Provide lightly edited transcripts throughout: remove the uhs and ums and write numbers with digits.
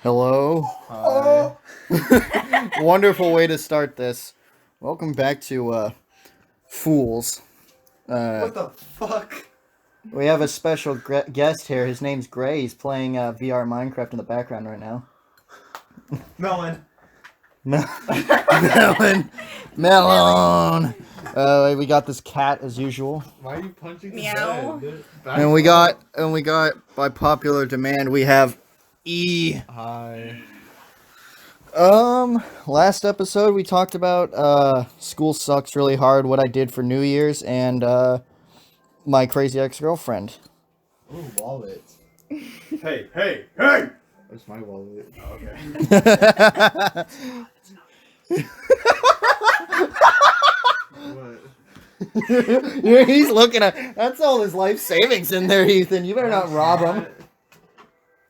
Hello. Hi. Wonderful way to start this. Welcome back to Fools. What the fuck? We have a special guest here. His name's Gray. He's playing VR Minecraft in the background right now. Melon. Melon. Melon. We got this cat as usual. Why are you punching the Meow. bed? And we got by popular demand we have E. Hi. Last episode we talked about school sucks really hard, what I did for New Year's, and my crazy ex-girlfriend. Ooh, wallet. Hey! That's my wallet. Oh, okay. What? He's looking at that's all his life savings in there, Ethan. You better not rob him.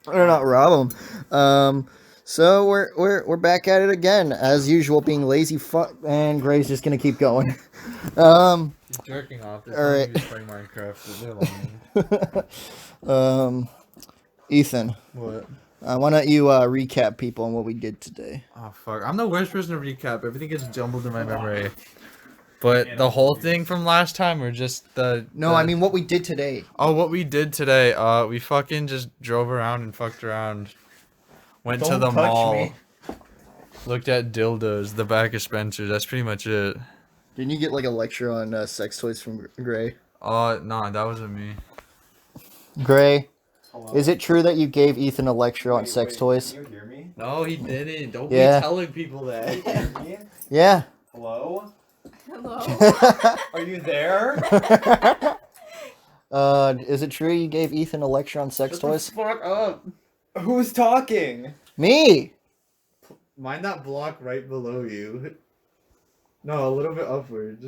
Better not rob him. So we're back at it again, as usual, being lazy fuck, and Gray's just gonna keep going. He's jerking off. This all right. He's playing Minecraft. They're lying. Ethan, What? why don't you recap people on what we did today? Oh fuck! I'm the worst person to recap. Everything gets jumbled in my memory. But the whole thing from last time, or just the? I mean what we did today. Oh, what we did today. We fucking just drove around and fucked around. Went to the mall. Looked at dildos, the back of Spencer's. That's pretty much it. Didn't you get like a lecture on sex toys from Gray? No, that wasn't me. Gray, Hello? is it true that you gave Ethan a lecture on sex toys? Can you hear me? No, he didn't. Don't Yeah. be telling people that. Can you hear me? Yeah. Hello? Hello. Are you there? Is it true you gave Ethan a lecture on sex toys? Fuck up. Who's talking? Me! Mind that block right below you. No, a little bit upwards.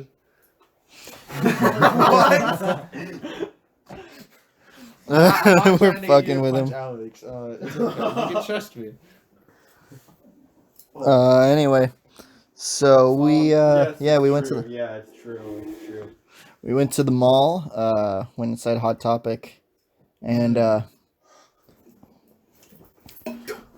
What? We're fucking with him. Alex. It's okay. You can trust me. Anyway. So we, Yes, yeah, we it's went to true. the, Yeah, it's true. It's true. we went to the mall, went inside Hot Topic, and,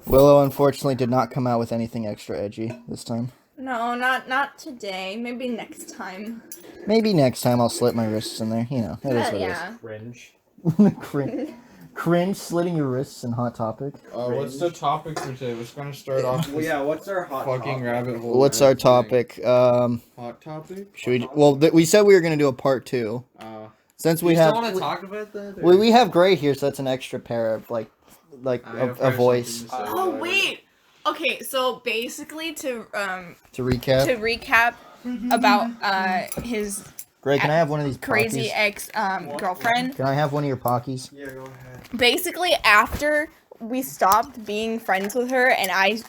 Willow unfortunately did not come out with anything extra edgy this time. No, not today. Maybe next time. Maybe next time I'll slit my wrists in there, you know, it is what Yeah. Cringe. it is. Cringe slitting your wrists in Hot Topic. What's the topic for today? We're gonna start off Well, with yeah, what's our hot fucking topic? rabbit hole. What's our thing. topic? Hot topic? Should we, well, we said we were gonna do a part 2. Since we you have, still want to talk about that? we have Gray here, so that's an extra pair of, like a voice. Oh wait. Okay, so basically to To recap, about his Gray, can I have one of these crazy Pockies? ex girlfriend. Can I have one of your Pockies? Yeah, go ahead. Basically, after we stopped being friends with her, and I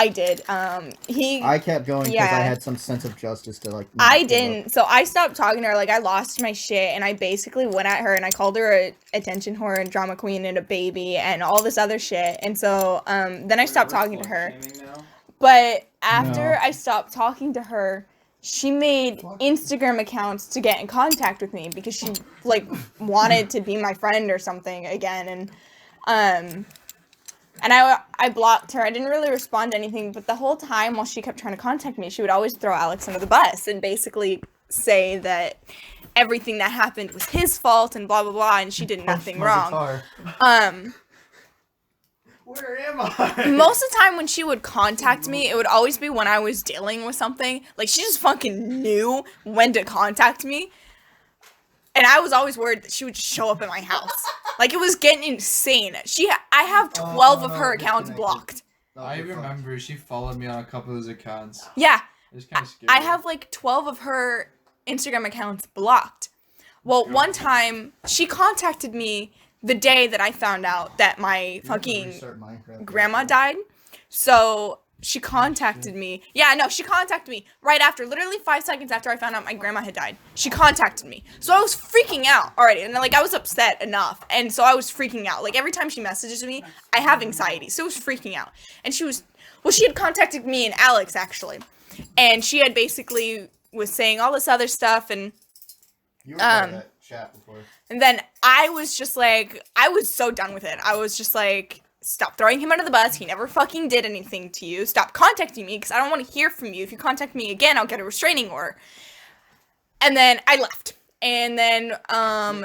did. I kept going because Yeah. I had some sense of justice to like. not I give up. didn't. So I stopped talking to her. Like, I lost my shit, and I basically went at her, and I called her a attention whore and drama queen and a baby and all this other shit. And so then I stopped talking to her. But after No. I stopped talking to her, she made Instagram accounts to get in contact with me because she like wanted to be my friend or something again. And I blocked her. I didn't really respond to anything, but the whole time while she kept trying to contact me, she would always throw Alex under the bus and basically say that everything that happened was his fault and blah blah blah, and she did nothing wrong. Where am I? Most of the time when she would contact me, it would always be when I was dealing with something. Like, she just fucking knew when to contact me. And I was always worried that she would just show up at my house. Like, it was getting insane. I have 12 of her accounts blocked. I remember she followed me on a couple of those accounts. Yeah, It's kind of scary. I have like 12 of her Instagram accounts blocked. Well, one time, she contacted me the day that I found out that my fucking grandma died. So she contacted me. Yeah, no, she contacted me right after, literally 5 seconds after I found out my grandma had died. She contacted me. So I was freaking out already. And like, I was upset enough. And so I was freaking out. Like, every time she messages me, I have anxiety. So I was freaking out. And she had contacted me and Alex, actually. And she had basically was saying all this other stuff. And You were part of that chat before. And then I was just like, I was so done with it. I was just like, stop throwing him under the bus. He never fucking did anything to you. Stop contacting me because I don't want to hear from you. If you contact me again, I'll get a restraining order. And then I left. And then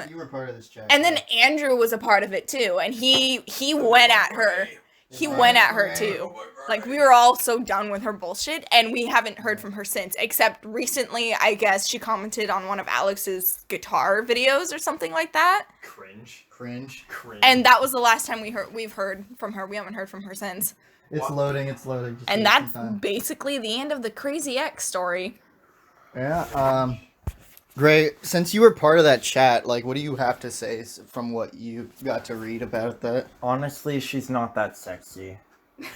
You were part of this chat. and then Andrew was a part of it too, and he went at her. He went at her too. Like, we were all so done with her bullshit, and we haven't heard from her since. Except recently, I guess she commented on one of Alex's guitar videos or something like that. Cringe. And that was the last time we've heard from her. We haven't heard from her since. It's loading. Just And give it that's some time. basically the end of the Crazy X story. Yeah. Great. Since you were part of that chat, like, what do you have to say from what you got to read about that? Honestly, she's not that sexy.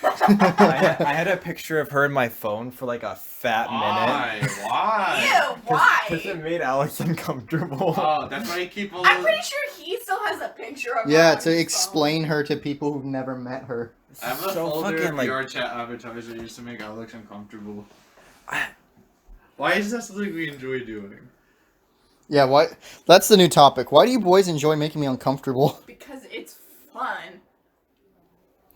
I had a picture of her in my phone for like a fat minute. Why? Ew, why? Because it made Alex uncomfortable. Oh, that's why you keep all I'm those... pretty sure he still has a picture of her Yeah, on to his explain her to people who've never met her. This I have is a so folder fucking of like. PR chat advertiser used to make Alex uncomfortable. Why is that something we enjoy doing? Yeah, why? That's the new topic. Why do you boys enjoy making me uncomfortable? phone. Because it's fun.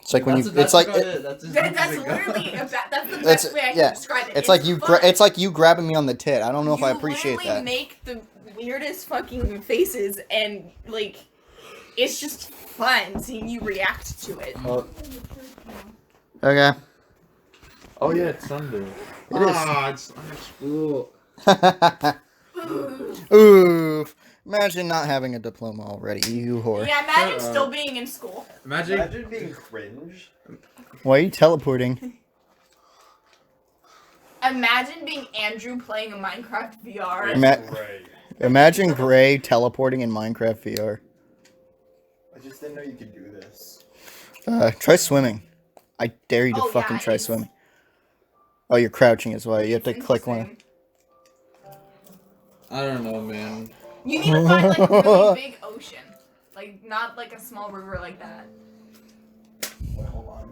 It's like when you. It's like. It, That's literally that's the It's- best way I can yeah. describe it. it's like you. fun. It's like you grabbing me on the tit. I don't know if I You appreciate literally that. make the weirdest fucking faces, and like, it's just fun seeing you react to it. Okay. Oh yeah, it's Sunday. It is. Ah, it's school. Ooh. Imagine not having a diploma already, you whore. Yeah, imagine Shut up. still being in school. Imagine. Imagine being cringe. Why are you teleporting? Imagine being Andrew playing a Minecraft VR. Great. Imagine Gray teleporting in Minecraft VR. I just didn't know you could do this. Try swimming. I dare you to Oh, fucking yeah, try it's- swimming. Oh, you're crouching as well. You have to click one. Interesting. I don't know, man. You need to find like a really big ocean, like not like a small river like that. Wait, hold on.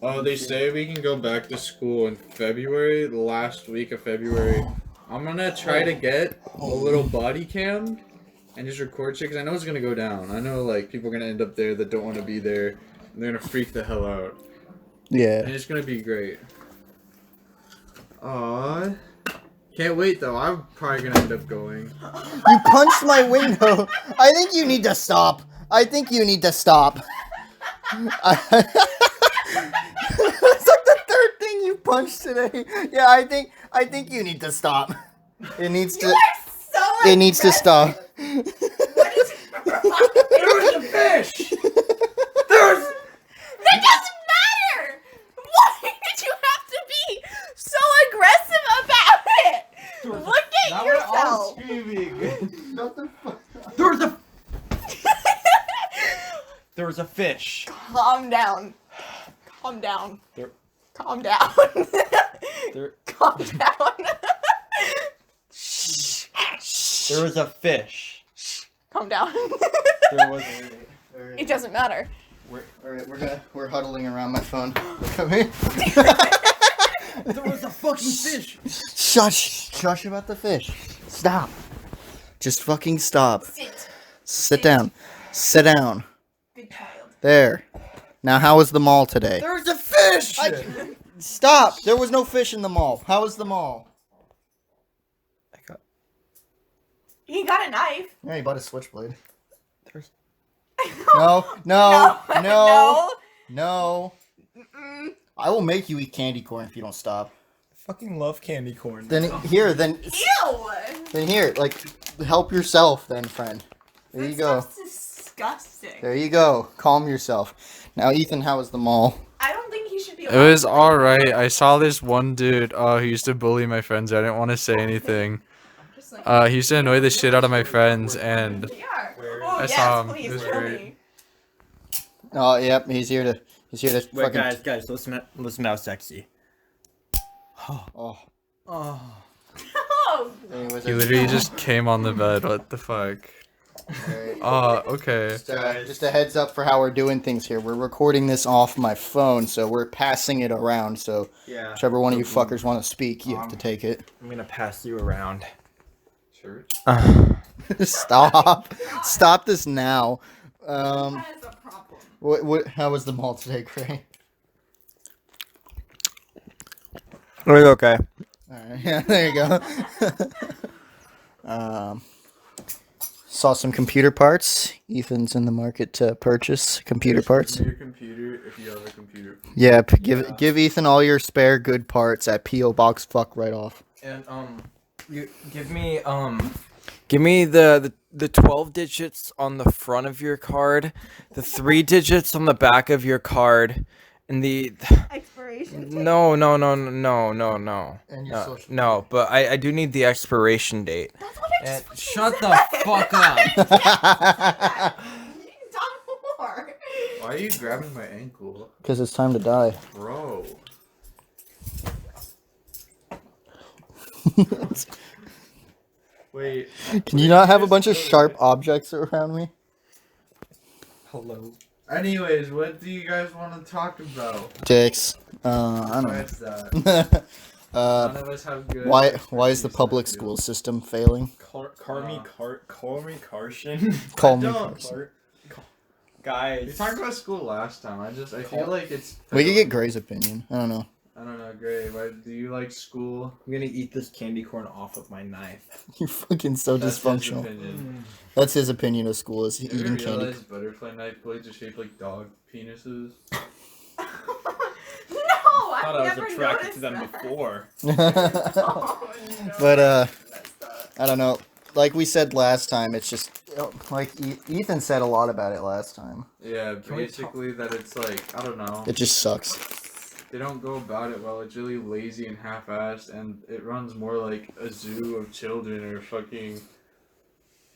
Oh, they say we can go back to school in February, the last week of February. I'm gonna try to get a little body cam and just record shit, because I know it's gonna go down. I know, like, people are gonna end up there that don't want to be there, and they're gonna freak the hell out. And Yeah. it's gonna be great. Aww. Can't wait, though. I'm probably gonna end up going. You punched my window. I think you need to stop. It's like the third thing you punched today. Yeah, I think you need to stop. It needs You to. are so. It needs to stop. What is There was a fish! That doesn't matter. Why did you have to be so aggressive about it? Look at yourself. Screaming. There was a fish. Calm down. Calm down. There- Calm down. There, Calm down. there was a fish. Calm down. There was. It doesn't matter. We're huddling around my phone. Come here. There was a fucking fish. Shush about the fish. Stop. Just fucking stop. Sit down. Sit down. Good child. There. Now, how was the mall today? There was a fish. Stop! There was no fish in the mall. How was the mall? He got a knife. Yeah, he bought a switchblade. There's- No. No. No. Mm-mm. I will make you eat candy corn if you don't stop. I fucking love candy corn. Then Ew. here, like, help yourself then, friend. There you That go. stuff's disgusting. There you go. Calm yourself. Now, Ethan, how was the mall? I don't think he should be. It was alright. I saw this one dude who used to bully my friends. I didn't want to say anything. He used to annoy the shit out of my friends, and Oh, I yes, saw him. please It was tell great. me. Oh, yep, he's here to Wait, fucking... guys, listen how sexy. Oh. Oh. Oh, Anyways, he literally just came on the bed. What the fuck? Okay. Just a heads up for how we're doing things here. We're recording this off my phone, so we're passing it around. So Yeah. whichever one of you fuckers want to speak, you have to take it. I'm gonna pass you around. Sure. Stop. Stop this now. That is a problem. How was the mall today, Gray? Okay. Alright, yeah, there you go. Saw some computer parts. Ethan's in the market to purchase computer parts. Give me your computer if you have a computer. Yeah, give Ethan all your spare good parts at P.O. Box fuck right off. And you give me the 12 digits on the front of your card, the 3 digits on the back of your card, and the Expiration date. no. And your No, social no, but I do need the expiration date. That's what I just fucking Shut said. the fuck up. You've done more. Why are you grabbing my ankle? Because it's time to die. Bro. Wait. Can you not have a bunch of sharp objects around me? Hello. Anyways, what do you guys want to talk about? Dicks. I don't Besides that, know. none of us have good. Why is the expertise public in that school field. system failing? Call me Carson. Call me. Don't. Guys. We talked about school last time. I feel like it's. We could get Gray's opinion. I don't know. I don't know, Gray. Why do you like school? I'm gonna eat this candy corn off of my knife. You're fucking so That's his dysfunctional. opinion. That's his opinion of school is You ever eating candy. realize butterfly knife blades are shaped like dog penises? No, I thought I was never attracted noticed to them that. before. Oh, no. But Messed up. I don't know. Like we said last time, it's just like Ethan said a lot about it last time. Yeah, Can we basically that it's like, I don't know. It just sucks. They don't go about it well. It's really lazy and half-assed, and it runs more like a zoo of children or a fucking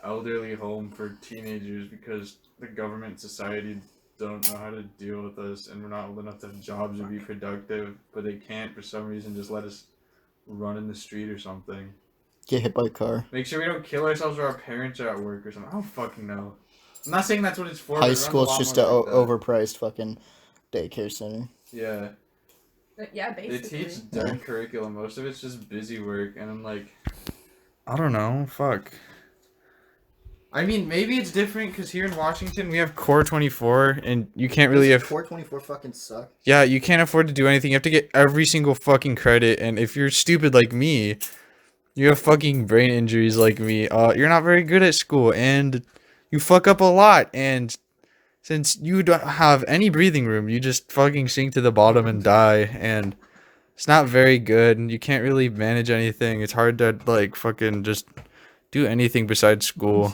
elderly home for teenagers because the government and society don't know how to deal with us, and we're not old enough to have jobs or be productive, but they can't for some reason just let us run in the street or something. Get hit by a car. Make sure we don't kill ourselves or our parents are at work or something. I don't fucking know. I'm not saying that's what it's for. but it High runs a school's lot just more a like that. overpriced fucking daycare center. Yeah. Yeah, They basically. teach dumb curriculum. Most of it's just busy work, and I'm like, I don't know. Fuck. I mean, maybe it's different because here in Washington we have Core 24, and you can't really have. Core 24 fucking suck. Yeah, you can't afford to do anything. You have to get every single fucking credit, and if you're stupid like me, you have fucking brain injuries like me. You're not very good at school, and you fuck up a lot, and since you don't have any breathing room, you just fucking sink to the bottom and die, and it's not very good, and you can't really manage anything. It's hard to, like, fucking just do anything besides school.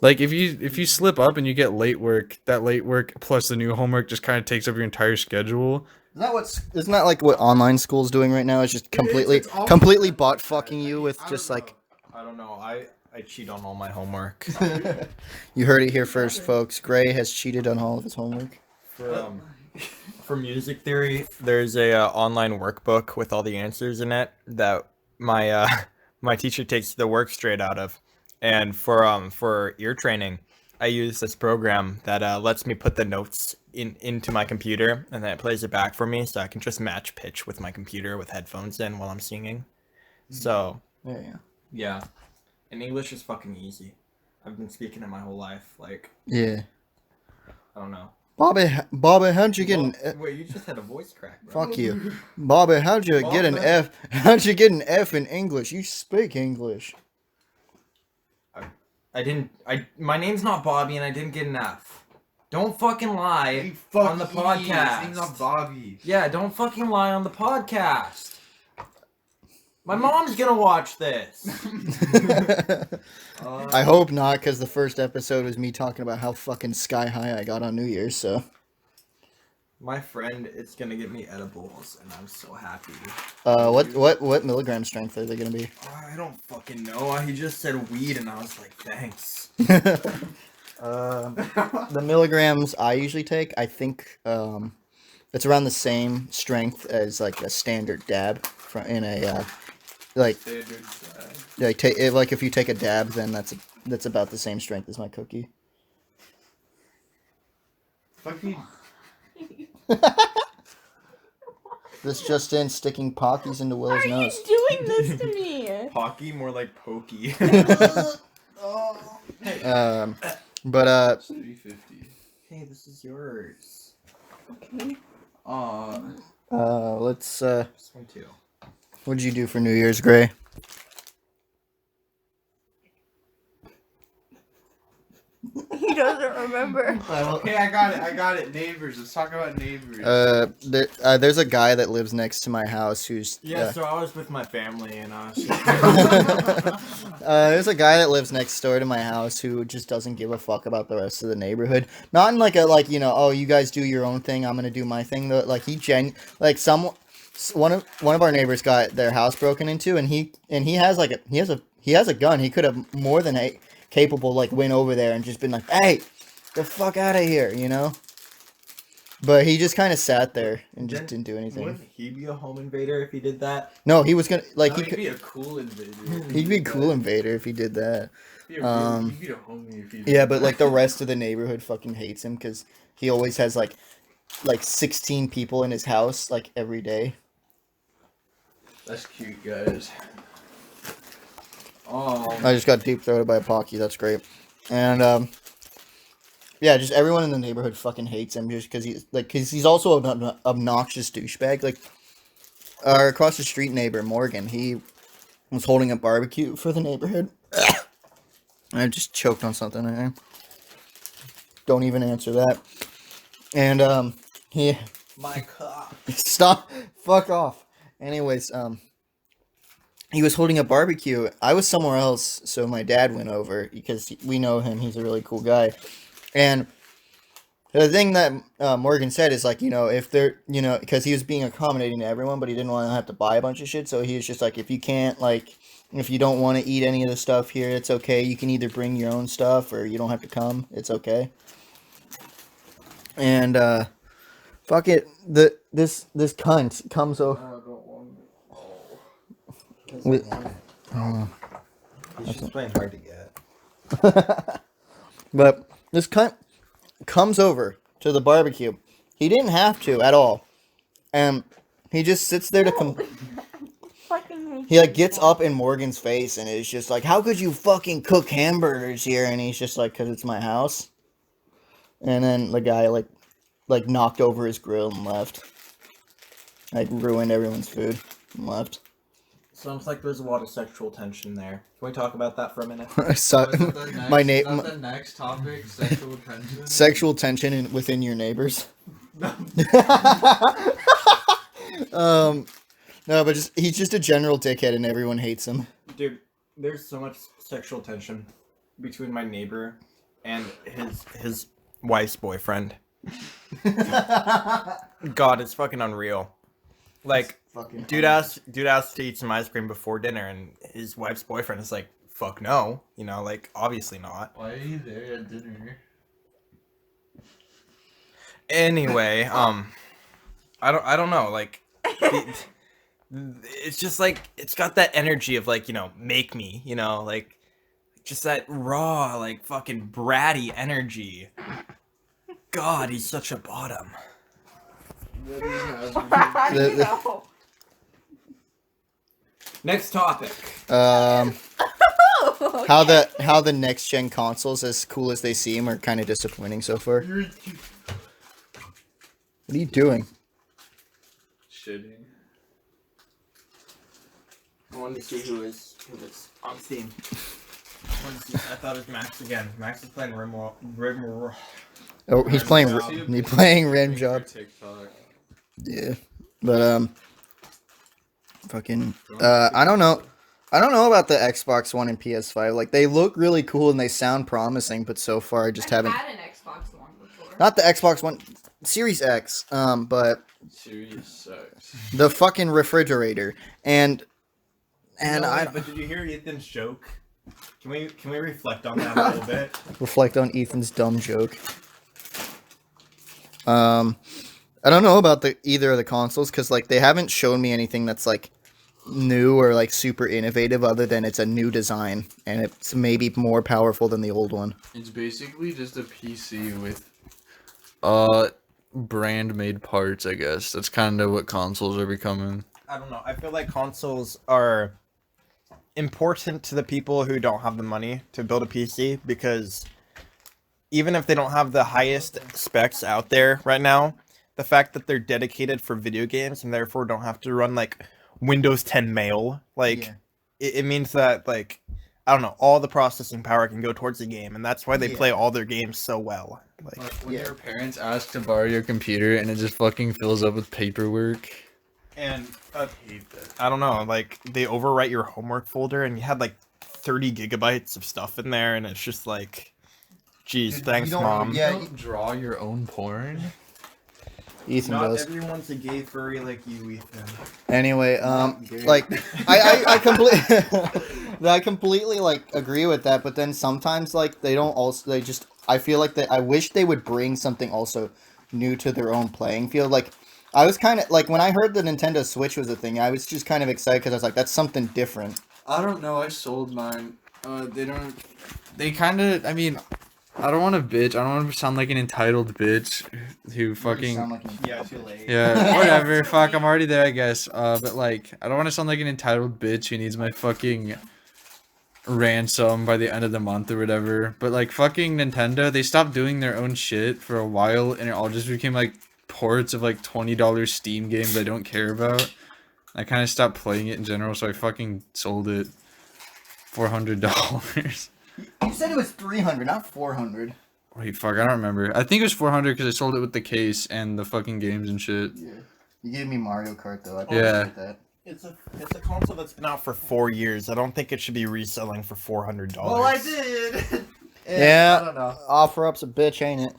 Like, if you slip up and you get late work, that late work plus the new homework just kind of takes up your entire schedule. Isn't that like what online school's doing right now? It's just completely it's all- completely bot fucking you with I just don't like I don't know. I cheat on all my homework. you heard it here first, folks. Gray has cheated on all of his homework. For music theory, there's a online workbook with all the answers in it that my teacher takes the work straight out of. And for ear training, I use this program that lets me put the notes into my computer, and then it plays it back for me, so I can just match pitch with my computer with headphones in while I'm singing. So Yeah. yeah, and English is fucking easy. I've been speaking it my whole life. Like, Yeah. I don't know. Bobby, how'd you get an F? Wait, you just had a voice crack, bro. Fuck you. Bobby, how'd you get an F? How'd you get an F in English? You speak English. My name's not Bobby, and I didn't get an F. Don't fucking lie on the podcast. His name's not Bobby. Yeah, don't fucking lie on the podcast. My mom's gonna watch this. I hope not, because the first episode was me talking about how fucking sky high I got on New Year's, so. My friend is gonna get me edibles, and I'm so happy. What milligram strength are they gonna be? I don't fucking know. He just said weed, and I was like, thanks. The milligrams I usually take, I think it's around the same strength as like a standard dab in a like if you take a dab, then that's about the same strength as my cookie. Fuck you. This just in, sticking Pockies into Why Will's are nose. you doing this to me? Pocky, more like pokey. But It's 350. Hey, this is yours. Okay. let's This one too. what'd you do for New Year's, Gray? He doesn't remember. Okay, I got it. Neighbors. Let's talk about neighbors. There's a guy that lives next to my house who's Yeah, so I was with my family and there's a guy that lives next door to my house who just doesn't give a fuck about the rest of the neighborhood. Not in like a oh, you guys do your own thing, I'm gonna do my thing. Though, like one of our neighbors got their house broken into, and he has he has a gun. He could have more than capable went over there and just been like, hey, the fuck out of here, you know. But he just kind of sat there and just didn't do anything. Wouldn't he be a home invader if he did that? No, he was gonna No, he'd be a cool invader. He'd be a cool invader if he did that. He'd be a homie if he did Yeah, but that. the rest of the neighborhood fucking hates him because he always has like 16 people in his house every day. That's cute, guys. I just got deep throated by a Pocky. That's great. And yeah, just everyone in the neighborhood fucking hates him just because he's also an obnoxious douchebag. Our across the street neighbor Morgan, he was holding a barbecue for the neighborhood. I just choked on something. Right? Don't even answer that. And he My cop. stop, fuck off. Anyways, he was holding a barbecue. I was somewhere else, so my dad went over because we know him. He's a really cool guy. And the thing that Morgan said is if they're, because he was being accommodating to everyone, but he didn't want to have to buy a bunch of shit. So he was just like, if you can't, if you don't want to eat any of the stuff here, it's okay. You can either bring your own stuff or you don't have to come. It's okay. And fuck it, this cunt comes over. He's just playing hard to get. But this cunt comes over to the barbecue. He didn't have to at all. And he just sits there to he gets up in Morgan's face and is just like, how could you fucking cook hamburgers here? And he's just like, because it's my house. And then the guy knocked over his grill and left. Ruined everyone's food and left. Sounds like there's a lot of sexual tension there. Can we talk about that for a minute? So, my name. The next topic, sexual tension. Sexual tension within your neighbors. No, but he's just a general dickhead and everyone hates him. Dude, there's so much sexual tension between my neighbor and his wife's boyfriend. God, it's fucking unreal. Dude asked to eat some ice cream before dinner, and his wife's boyfriend is like, "Fuck no," obviously not. Why are you there at dinner? Anyway, I don't know, it's just it's got that energy of make me, just that raw, fucking bratty energy. God, he's such a bottom. Next topic. How the next gen consoles, as cool as they seem, are kind of disappointing so far. What are you doing? Shitting. I wanted to see who is on theme. I thought it was Max again. Max is playing Rim. Oh, he's playing Rim Job. TikTok. Yeah, but fucking I don't know about the Xbox One and PS5. They look really cool and they sound promising, but so far I just haven't had an Xbox One before. not the Xbox One Series X, but Series X. the fucking refrigerator and But did you hear Ethan's joke? Can we reflect on that a little bit? reflect on Ethan's dumb joke. I don't know about either of the consoles because they haven't shown me anything that's new or super innovative other than it's a new design and it's maybe more powerful than the old one. It's basically just a PC with brand made parts, I guess. That's kind of what consoles are becoming. I don't know. I feel like consoles are important to the people who don't have the money to build a PC, because even if they don't have the highest specs out there right now, the fact that they're dedicated for video games and therefore don't have to run like Windows 10 Mail, like Yeah. it means that like I don't know, all the processing power can go towards the game, and that's why they play all their games so well. Like When your parents ask to borrow your computer and it just fucking fills up with paperwork. and I don't know, like they overwrite your homework folder and you had like 30 gigabytes of stuff in there, and it's just like, geez, Dude, thanks, you don't- mom. yeah, You don't draw your own porn? Ethan Not does. everyone's a gay furry like you, Ethan. Anyway, gay. like I completely I completely like agree with that, but then sometimes like they don't also they just I feel like I wish they would bring something also new to their own playing field. Like I was kind of like when I heard the Nintendo Switch was a thing, I was just kind of excited because I was like, that's something different. I don't know. I sold mine. They don't. They kind of. I mean, I don't want to bitch. I don't want to sound like an entitled bitch who fucking. Yeah, too late. Yeah, whatever. Fuck, I'm already there, I guess. But like, I don't want to sound like an entitled bitch who needs my fucking ransom by the end of the month or whatever. But like, fucking Nintendo, they stopped doing their own shit for a while, and it all just became like ports of like $20 Steam games I don't care about. I kind of stopped playing it in general, so I fucking sold it $400. You said it was 300, not 400. Wait, fuck, I don't remember. I think it was 400 because I sold it with the case and the fucking games and shit. Yeah. You gave me Mario Kart though. I Yeah. appreciate that. It's a console that's been out for 4 years. I don't think it should be reselling for $400. Well, I did. Yeah. I don't know. Offer up's a bitch, ain't it?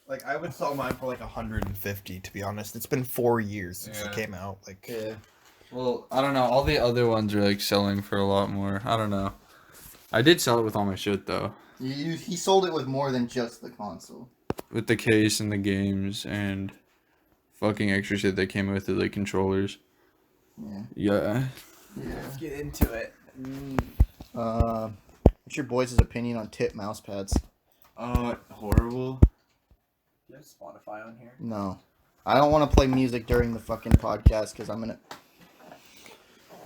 Like I would sell mine for like 150. To be honest, it's been 4 years since it Yeah. came out. Like Yeah. Well, I don't know. All the other ones are like selling for a lot more. I don't know. I did sell it with all my shit though. He sold it with more than just the console. With the case and the games and fucking extra shit that came with it, like controllers. Yeah. Yeah. Yeah. let's get into it. What's your boys' opinion on tip mouse pads? Horrible. You have Spotify on here? No. I don't want to play music during the fucking podcast because I'm gonna.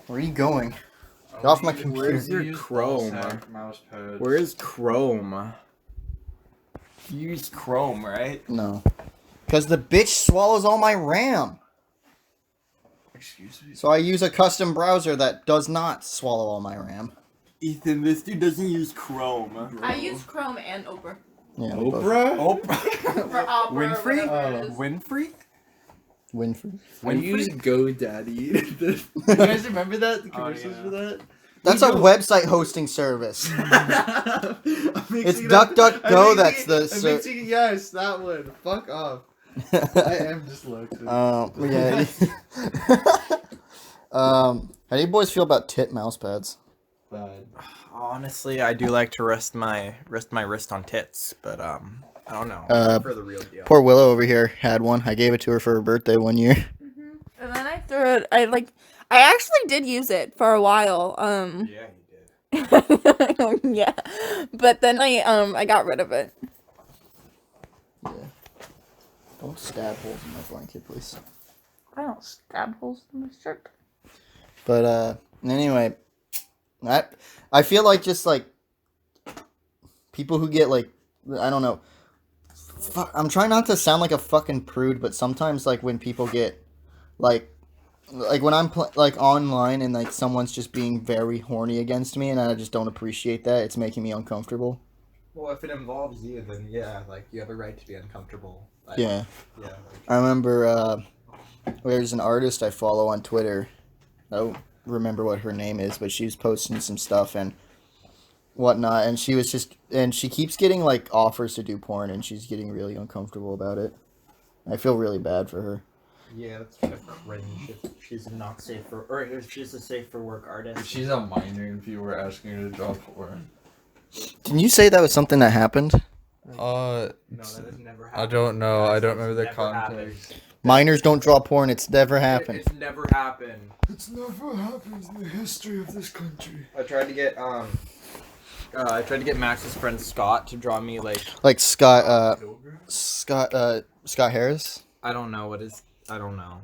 Where are you going? Get off my computer. Where's your Chrome? Mouse pads. Where is Chrome? You use Chrome, right? No. Because the bitch swallows all my RAM. Excuse me. So I use a custom browser that does not swallow all my RAM. Ethan, this dude doesn't use Chrome. I use Chrome and Oprah. Yeah. we both- Oh, For Opera, Winfrey? whatever it is. Winfrey? Winfrey. I use GoDaddy. You guys remember that? The commercials for that? That's a website hosting service. It's DuckDuckGo. That's the. Yes, that one. Fuck off. I am dyslexic. Yeah. How do you boys feel about tip mouse pads? Bad. Honestly, I do like to rest my wrist on tits, but I don't know. For the real deal. Poor Willow over here had one. I gave it to her for her birthday one year. And then I threw it. I actually did use it for a while. Yeah, you did. Yeah, but then I got rid of it. Yeah. Don't stab holes in my blanket, please. I don't stab holes in my shirt. But anyway, I feel like just like people who get like I don't know. I'm trying not to sound like a fucking prude, but sometimes like when people get like when I'm like online and like someone's just being very horny against me and I just don't appreciate that, it's making me uncomfortable. Well, if it involves you, then yeah, like you have a right to be uncomfortable. Like, Yeah. Yeah. Like, I remember there's an artist I follow on Twitter. I don't remember what her name is, but she was posting some stuff and whatnot, and she was just and she keeps getting like offers to do porn, and she's getting really uncomfortable about it. I feel really bad for her. yeah, that's kind of cringe if she's not safe for, or if she's a safe for work artist. She's a minor and people were asking her to draw porn. Didn't you say that was something that happened? No, that has never happened. I don't know. I don't remember the It's never happened. context. Minors don't draw porn. It's never happened. It's never happened. It's never happened in the history of this country. I tried to get Max's friend Scott to draw me like Like Scott Scott Harris. I don't know what his I don't know.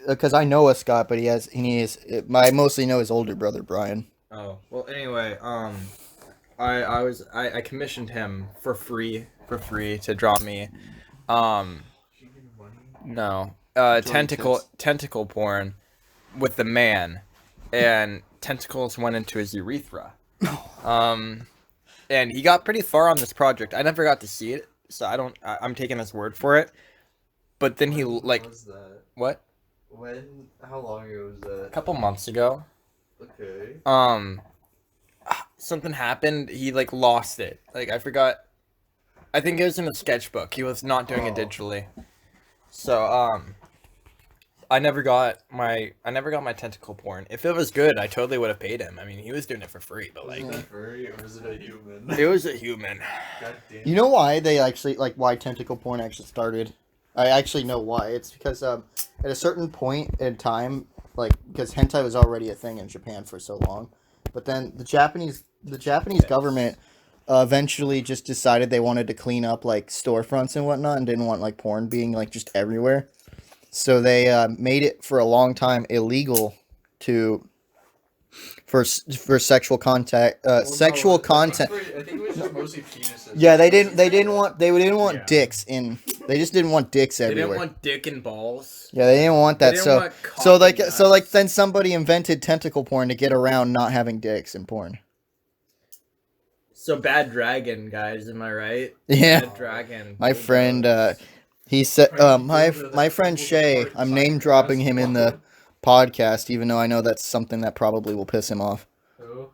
Because I know a Scott, but I mostly know his older brother Brian. Oh well. Anyway, I commissioned him for free to draw me, no, tentacle porn with the man, and tentacles went into his urethra. And he got pretty far on this project. I never got to see it, so I'm taking his word for it. But then he like, was that? what? How long ago was that? A couple months ago. Okay. Something happened. He like lost it. Like I forgot. I think it was in a sketchbook. He was not doing it digitally. So I never got my tentacle porn. If it was good, I totally would have paid him. I mean, he was doing it for free, but like, Was it a furry or was it a human? it was a human. God damn. You know why they actually why tentacle porn actually started? I actually know why. It's because at a certain point in time, because hentai was already a thing in Japan for so long, but then the Japanese government eventually just decided they wanted to clean up storefronts and whatnot and didn't want porn being just everywhere. So they made it for a long time illegal for sexual contact sexual content. I think it was just mostly penises. Yeah, they didn't want Yeah. dicks in. They just didn't want dicks They everywhere. didn't want dick and balls. Yeah, they didn't want that. They didn't So want cock and nuts. then somebody invented tentacle porn to get around not having dicks in porn. So Bad Dragon, guys, am I right? Yeah. Bad Dragon. My friend, he said, my friend Shay. I'm name dropping him in the podcast, even though I know that's something that probably will piss him off. Who?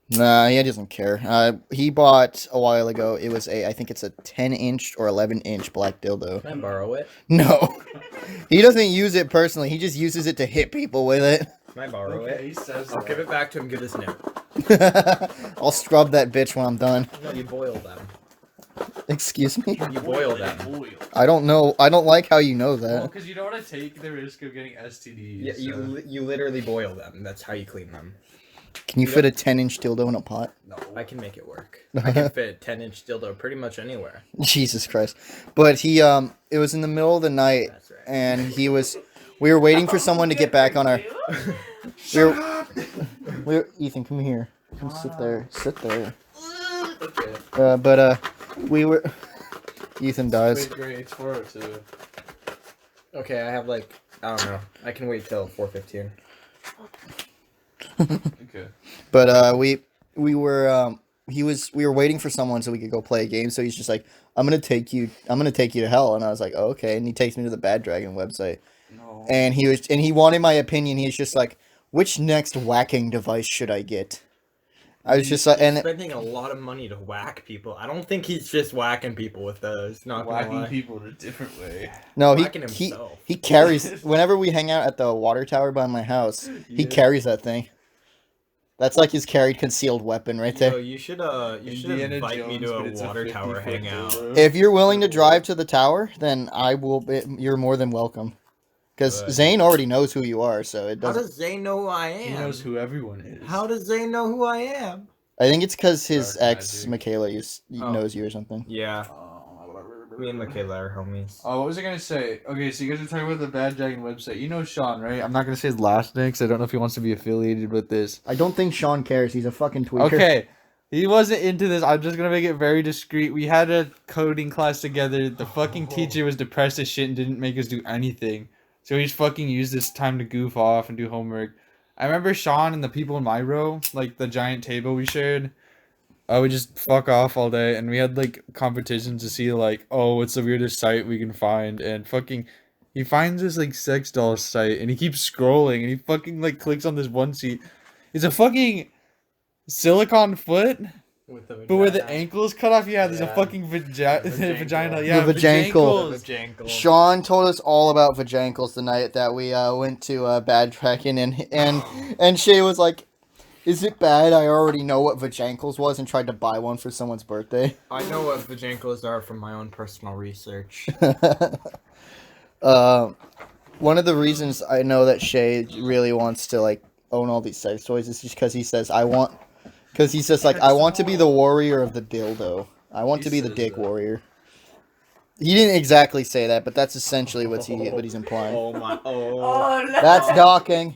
Nah, he doesn't care. He bought a while ago. It was I think it's a 10-inch or 11-inch black dildo. Can I borrow it? No, he doesn't use it personally. He just uses it to hit people with it. Can I borrow Okay, it? he says I'll that. give it back to him. Give his name. I'll scrub that bitch when I'm done. No, you boil them. Excuse me? You boil them. I don't know. I don't like how you know Well, that. because you don't want to take the risk of getting STDs. Yeah, so- you literally boil them. That's how you clean them. Can you fit a 10-inch dildo in a pot? No. I can make it work. I can fit 10-inch dildo pretty much anywhere. Jesus Christ. But it was in the middle of the night, That's right. and we were waiting for someone to get back on our... Ethan, come here. Come sit there. Sit there. Okay. We were... Ethan dies. Wait, great. It's 4:02. Okay, I have I don't know. I can wait till 4:15. Okay. But we were waiting for someone so we could go play a game. So he's just like, I'm gonna take you to hell, and I was like, oh, okay. And he takes me to the Bad Dragon website, No. and he wanted my opinion. He's just like, which next whacking device should I get? I was just like, He's and spending a lot of money to whack people. I don't think he's just whacking people with those. Not gonna Whacking lie. people in a different way. no, whacking he himself. he carries whenever we hang out at the water tower by my house. He Yeah. carries that thing. That's like his carried concealed weapon right Yo, there. you should Indiana invite me Jones, to but a it's water 50 tower foot hangout. dildo. If you're willing to drive to the tower, then I will. You're more than welcome. Because Good. Zane already knows who you are, so it How doesn't. does Zane know who I am? He knows who everyone is. How does Zane know who I am? I think it's because his Dark ex magic. Michaela Oh. knows you or something. Yeah, me and Michaela are homies. Oh, what was I gonna say? Okay, so you guys are talking about the Bad Dragon website. You know Sean, right? I'm not gonna say his last name because I don't know if he wants to be affiliated with this. I don't think Sean cares. He's a fucking tweaker. Okay, he wasn't into this. I'm just gonna make it very discreet. We had a coding class together. The fucking teacher was depressed as shit and didn't make us do anything. So we just fucking used this time to goof off and do homework. I remember Sean and the people in my row, like the giant table we shared. We just fuck off all day, and we had competitions to see oh, what's the weirdest site we can find, and fucking, he finds this sex doll site, and he keeps scrolling, and he fucking clicks on this one seat. It's a fucking silicone foot, With the but where the ankles cut off. Yeah, there's a Yeah. fucking Vajankle. vagina. Yeah, The vajankle. vajankles. Sean told us all about vajankles the night that we went to Bad Dragon, and Shay was like, "Is it bad? I already know what vajankles was and tried to buy one for someone's birthday." I know what vajankles are from my own personal research. One of the reasons I know that Shay really wants to own all these sex toys is just because he says I want to be the warrior of the dildo. I want He to be the says dick that. warrior. He didn't exactly say that, but that's essentially what he's implying. Oh my. Oh. Oh no. That's docking.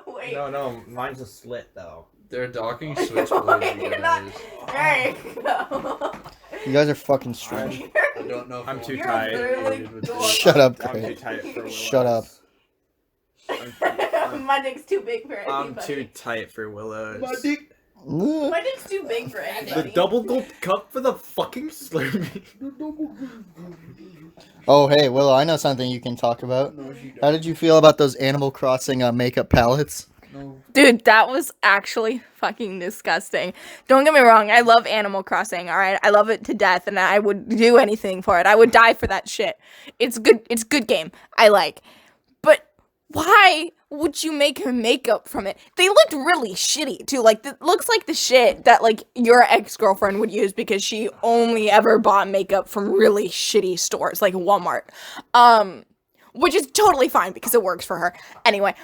Wait. No, mine's a slit though. They're docking switchblades, you guys. There you go. You guys are fucking strange. I don't know if I'm too You're tight. literally Shut up, I'm too Craig. tight for Willows. Shut up. My dick's too big for I'm anybody. too tight for Willows. My dick's too big for anybody. The double gulp cup for the fucking Slurpee. Oh, hey, Willow, I know something you can talk about. How did you feel about those Animal Crossing makeup palettes? Dude, that was actually fucking disgusting. Don't get me wrong, I love Animal Crossing, alright? I love it to death, and I would do anything for it. I would die for that shit. It's good game. I like. But why would you make her makeup from it? They looked really shitty, too. Like, it looks like the shit that, like, your ex-girlfriend would use because she only ever bought makeup from really shitty stores, like Walmart. Which is totally fine because it works for her. Anyway,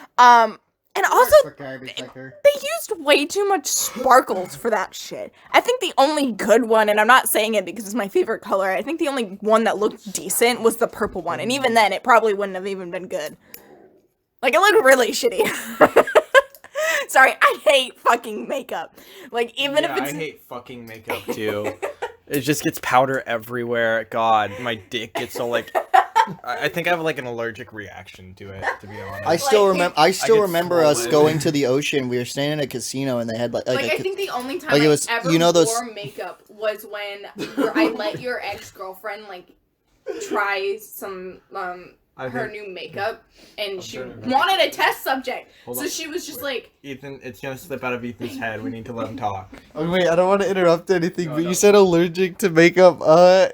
and also, they used way too much sparkles for that shit. I think the only good one, and I'm not saying it because it's my favorite color, I think the only one that looked decent was the purple one. And even then, it probably wouldn't have even been good. Like, it looked really shitty. Sorry, I hate fucking makeup. Like, even if it's... I hate fucking makeup, too. It just gets powder everywhere. God, my dick gets so, like... I think I have, like, an allergic reaction to it, to be honest. I still remember us swollen. going to the ocean. We were staying in a casino, and they had like I think the only time like it was- I ever you know those- wore makeup was when I let your ex-girlfriend, like, try some, her new makeup, and she wanted a test subject. So she was just like... Ethan, it's gonna slip out of Ethan's head. We need to let him talk. Oh, wait, I don't want to interrupt anything, but you said allergic to makeup.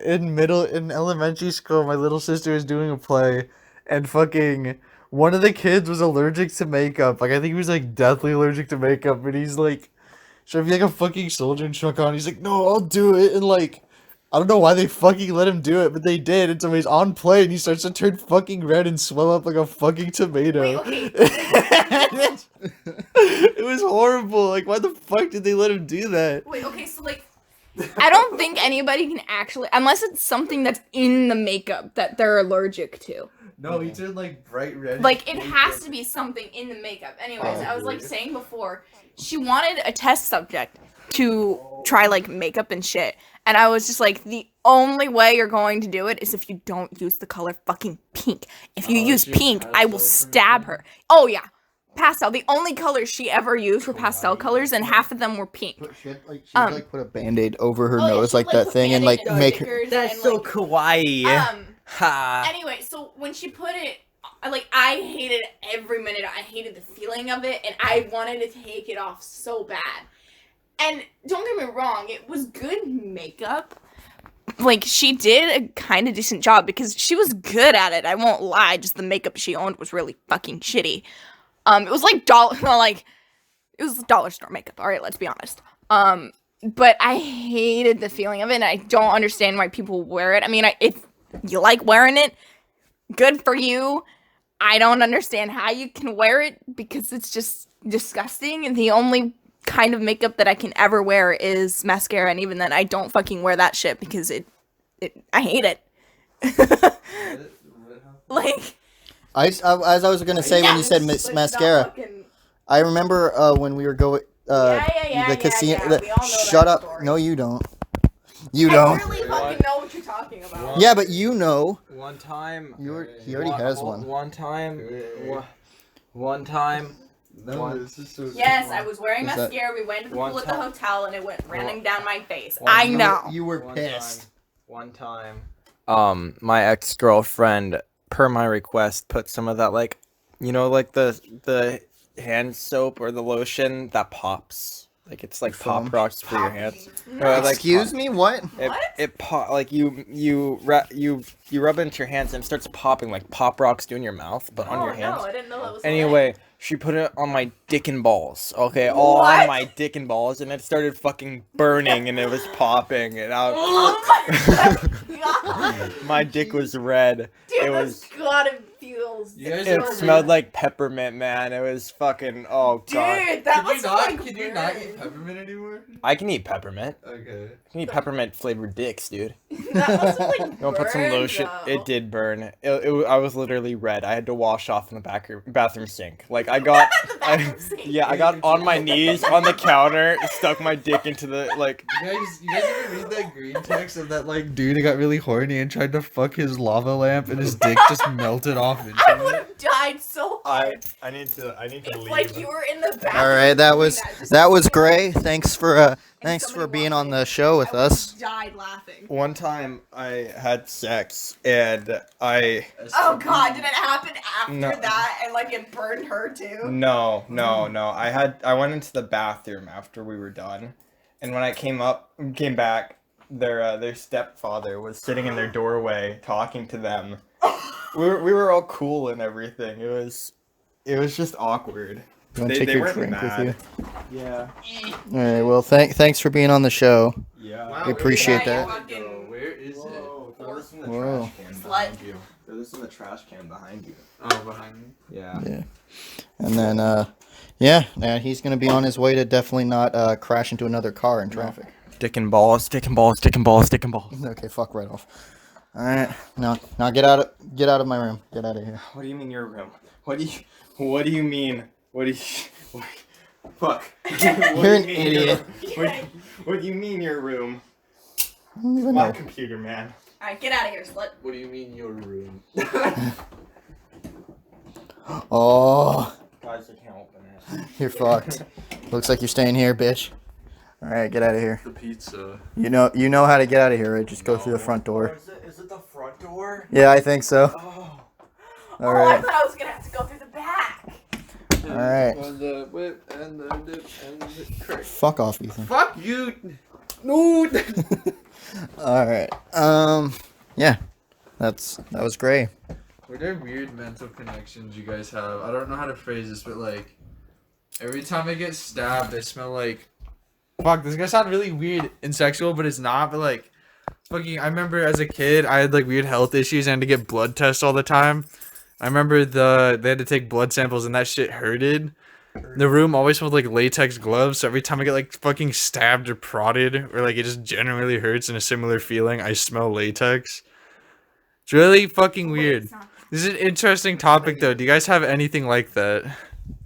In elementary school, my little sister was doing a play, and fucking one of the kids was allergic to makeup. Like, I think he was like deathly allergic to makeup, and he's like, should I be like a fucking soldier and truck on? He's like, no, I'll do it, and like, I don't know why they fucking let him do it, but they did. And so he's on play, and he starts to turn fucking red and swell up like a fucking tomato. Wait, okay. It was horrible. Like, why the fuck did they let him do that? Wait, okay, so, like, I don't think anybody can actually... Unless it's something that's in the makeup that they're allergic to. No, he turned like bright red. Like, it has to be something in the makeup. Anyways, I was, like, saying before, she wanted a test subject to try, like, makeup and shit. And I was just like, the only way you're going to do it is if you don't use the color fucking pink. If you use pink, I will stab her. Oh, yeah. Pastel. The only colors she ever used were pastel colors, and half of them were pink. She would put a Band-Aid over her Oh, yeah, nose she'd, like that put thing and like Band-Aid make her... stickers That's and, so like, kawaii. Ha. Anyway, so when she put it, like, I hated every minute. I hated the feeling of it, and I wanted to take it off so bad. And don't get me wrong, it was good makeup. Like, she did a kind of decent job because she was good at it. I won't lie. Just the makeup she owned was really fucking shitty. It was like it was dollar store makeup. All right, let's be honest. But I hated the feeling of it, and I don't understand why people wear it. I mean, if you like wearing it, good for you. I don't understand how you can wear it because it's just disgusting. And the only kind of makeup that I can ever wear is mascara, and even then I don't fucking wear that shit because I hate it. Like, as I was gonna say when you said mascara, I remember when we were going the casino. yeah. We all know Shut that up! story. No, you don't. You don't. I really fucking know what you're talking about. Yeah, but you know. One time. He already has one. One time. No, this is so Yes, I was wearing Is that- mascara. We went to the One pool at the time- hotel, and it went running down my face. One I time- know. You were pissed. One time. My ex-girlfriend, per my request, put some of that, like, you know, like the hand soap or the lotion that pops. Like, it's like Foam. pop rocks for your hands. Or, like, Excuse me, what? It pop, like you rub it into your hands and it starts popping like pop rocks do in your mouth, but on your hands. No, I didn't know that was Anyway, she put it on my dick and balls. Okay, all on What? my dick and balls, and it started fucking burning, and it was popping, and Oh my god! my dick was red. Dude, It was that's gotta feel smells. You guys It ever smelled read- like peppermint, man. It was fucking. Oh god. Dude, that Can was you not? like Can you not eat peppermint anymore? I can eat peppermint. Okay. I can eat peppermint flavored dicks, dude. That must have like Don't put some burned, lotion. though. It did burn. I was literally red. I had to wash off in the bathroom sink. Like I got, The bathroom sink. yeah, I got on my knees on the counter, stuck my dick into the like. You guys ever read that green text of that like Dude, he got really horny and tried to fuck his lava lamp, and his dick just melted off into I would it. have died so hard. I need to If leave. like you were in the bathroom. All right, that doing was just- that was Gray. Thanks for somebody being walked on in, the show with I would've us. died laughing. One time I had sex and I Oh god, did it happen after No. that and like it burned her too? no. I went into the bathroom after we were done, and when I came back, their stepfather was sitting in their doorway talking to them. We were all cool and everything. It was just awkward. You want to They take your weren't drink mad. with Yeah. you? All right. Well, thanks for being on the show. Yeah. Wow, We appreciate Yeah, that. you fucking- Where is it? Whoa, throw this in the Whoa. trash can Slut. behind you. Throw this in the trash can behind you. Oh, behind me. Yeah. Yeah. And then yeah, he's gonna be on his way to definitely not crash into another car in traffic. Dick and balls, dick and balls, dick and balls, dick and balls. Okay, fuck right off. All right, now get out of my room. Get out of here. What do you mean your room? What do you mean? Fuck. You're an idiot. What do you mean your room? I don't even My know. computer, man. Alright, get out of here, slut. What do you mean your room? Oh, Guys, I can't open it. you're fucked. Looks like you're staying here, bitch. All right, get out of here. The pizza. You know how to get out of here, right? Just go through the front door. Is it the front door? Yeah, I think so. Oh. All Oh, I right. thought I was gonna have to go through the back. All right. On the whip and the dip and the crack. Fuck off, Ethan. Fuck you. No. All right. Yeah. That was great. Were there weird mental connections you guys have? I don't know how to phrase this, but like, every time I get stabbed, I smell like. Fuck, this guy sound really weird and sexual, but it's not. But like, fucking, I remember as a kid, I had like weird health issues and I had to get blood tests all the time. I remember they had to take blood samples and that shit hurted. The room always smelled like latex gloves, so every time I get like fucking stabbed or prodded, or like it just generally hurts in a similar feeling, I smell latex. It's really fucking weird. It's not- This is an interesting topic though. Do you guys have anything like that?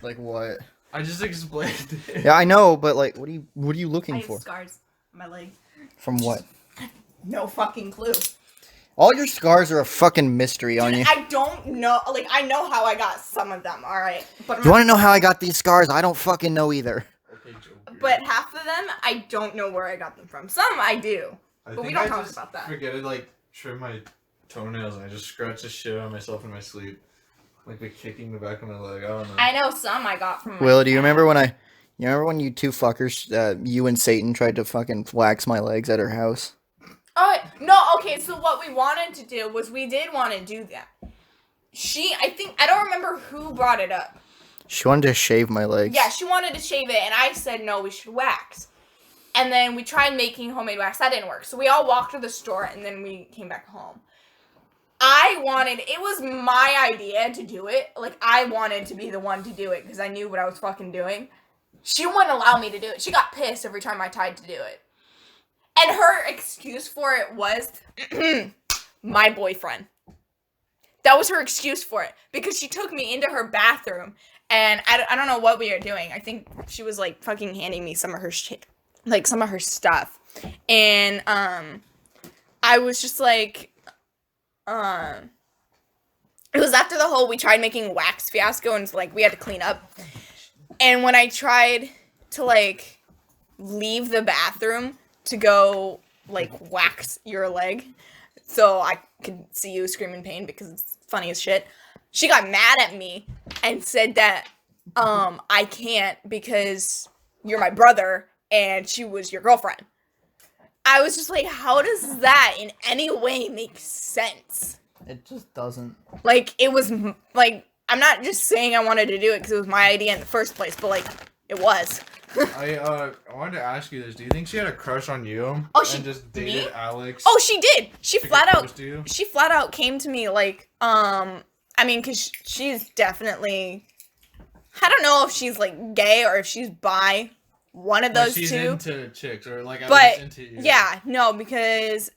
Like what? I just explained it. Yeah, I know, but like, what are you I looking have for? scars on my leg. From what? No fucking clue. All your scars are a fucking mystery on you. I don't know. Like, I know how I got some of them, alright? But You want to know how I got these scars? I don't fucking know either. Okay, Joker. But half of them, I don't know where I got them from. Some I do. I but we think don't I talk just about that. forget to like trim my toenails and I just scratch the shit out of myself in my sleep. Like by kicking the back of my leg. I don't know. I know some I got from. Will, do you remember when you two fuckers, you and Satan tried to fucking wax my legs at her house? Oh no! Okay, so what we wanted to do was we did want to do that. I don't remember who brought it up. She wanted to shave my legs. Yeah, she wanted to shave it, and I said no, we should wax. And then we tried making homemade wax. That didn't work. So we all walked to the store, and then we came back home. It was my idea to do it. Like, I wanted to be the one to do it because I knew what I was fucking doing. She wouldn't allow me to do it. She got pissed every time I tried to do it. And her excuse for it was my boyfriend. That was her excuse for it. Because she took me into her bathroom, and I don't know what we were doing. I think she was, like, fucking handing me some of her shit. Like, some of her stuff. And, I was just like, it was after the whole we tried making wax fiasco and like we had to clean up. And when I tried to like leave the bathroom to go like wax your leg so I could see you scream in pain because it's funny as shit, she got mad at me and said that I can't because you're my brother and she was your girlfriend. I was just like, how does that in any way make sense? It just doesn't. Like, it was, like, I'm not just saying I wanted to do it because it was my idea in the first place, but, like, it was. I wanted to ask you this. Do you think she had a crush on you? Oh, she- and just dated me? Alex? Oh, she did! She to flat get out, close to you? she flat out came to me, like, I mean, because she's definitely, I don't know if she's like gay or if she's bi, one of those she's two. into chicks or like at But least into you. yeah, no, because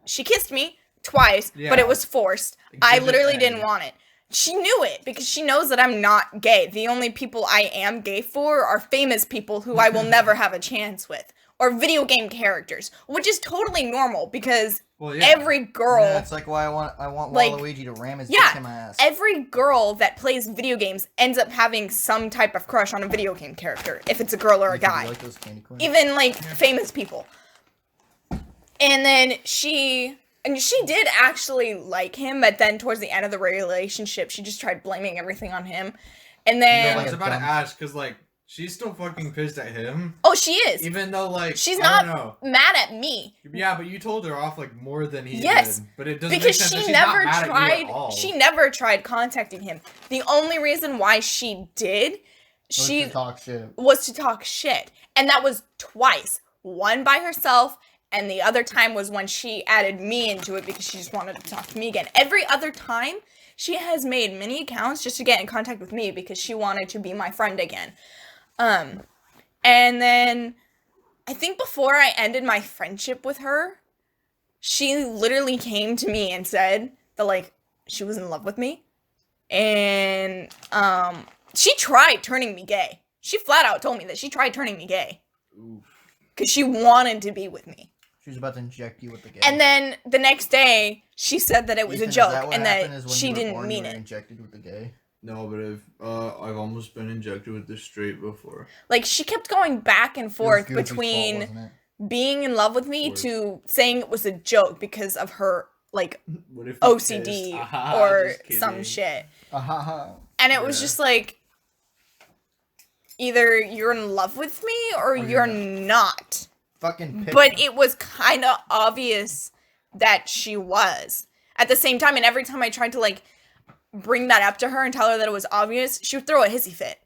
she kissed me twice, but it was forced. I Exhibit literally A. didn't want it. She knew it because she knows that I'm not gay. The only people I am gay for are famous people who I will never have a chance with. Or video game characters, which is totally normal because every girl... Yeah, it's like why I want like, Waluigi to ram his dick yeah, in my ass. every girl that plays video games ends up having some type of crush on a video game character, if it's a girl or a guy. You like those candy corn? Even, like, famous people. And then she did actually like him, but then towards the end of the relationship, she just tried blaming everything on him. And then... I was about to ask, because, like, she's still fucking pissed at him. Oh, she is. Even though, like, she's I not don't know. mad at me. Yeah, but you told her off, like, more than he Yes, did. But it doesn't because make sense that she she's never not mad at you at all. she never tried contacting him. The only reason why she did, she was to talk shit. And that was twice. One by herself, and the other time was when she added me into it because she just wanted to talk to me again. Every other time, she has made many accounts just to get in contact with me because she wanted to be my friend again. And then I think before I ended my friendship with her, she literally came to me and said that, like, she was in love with me. And she tried turning me gay. She flat out told me that she tried turning me gay. Because she wanted to be with me. She was about to inject you with the gay. And then the next day, she said that it was a joke and that is she when you were didn't born, mean you were it. injected with the gay? No, but I've almost been injected with the straight before. Like, she kept going back and forth Goofy's fault, between wasn't it? being in love with me to saying it was a joke because of her, like, What if OCD or just some kidding. shit. Uh-huh. And it was just like, either you're in love with me or you're not. Fucking pick But one. it was kind of obvious that she was. At the same time, and every time I tried to, like, bring that up to her and tell her that it was obvious, she would throw a hissy fit.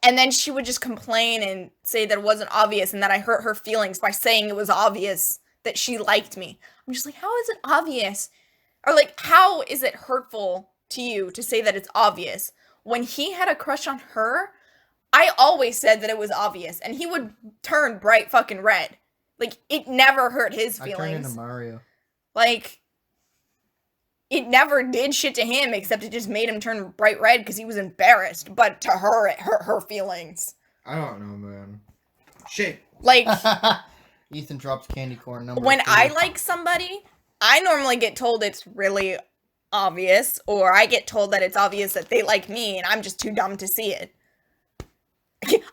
And then she would just complain and say that it wasn't obvious and that I hurt her feelings by saying it was obvious that she liked me. I'm just like, how is it obvious? Or, like, how is it hurtful to you to say that it's obvious? When he had a crush on her, I always said that it was obvious, and he would turn bright fucking red. Like, it never hurt his feelings. I turned into Mario. Like, it never did shit to him, except it just made him turn bright red because he was embarrassed. But to her, it hurt her feelings. I don't know, man. Shit. Like, Ethan drops candy corn number when 3. I like somebody, I normally get told it's really obvious, or I get told that it's obvious that they like me, and I'm just too dumb to see it.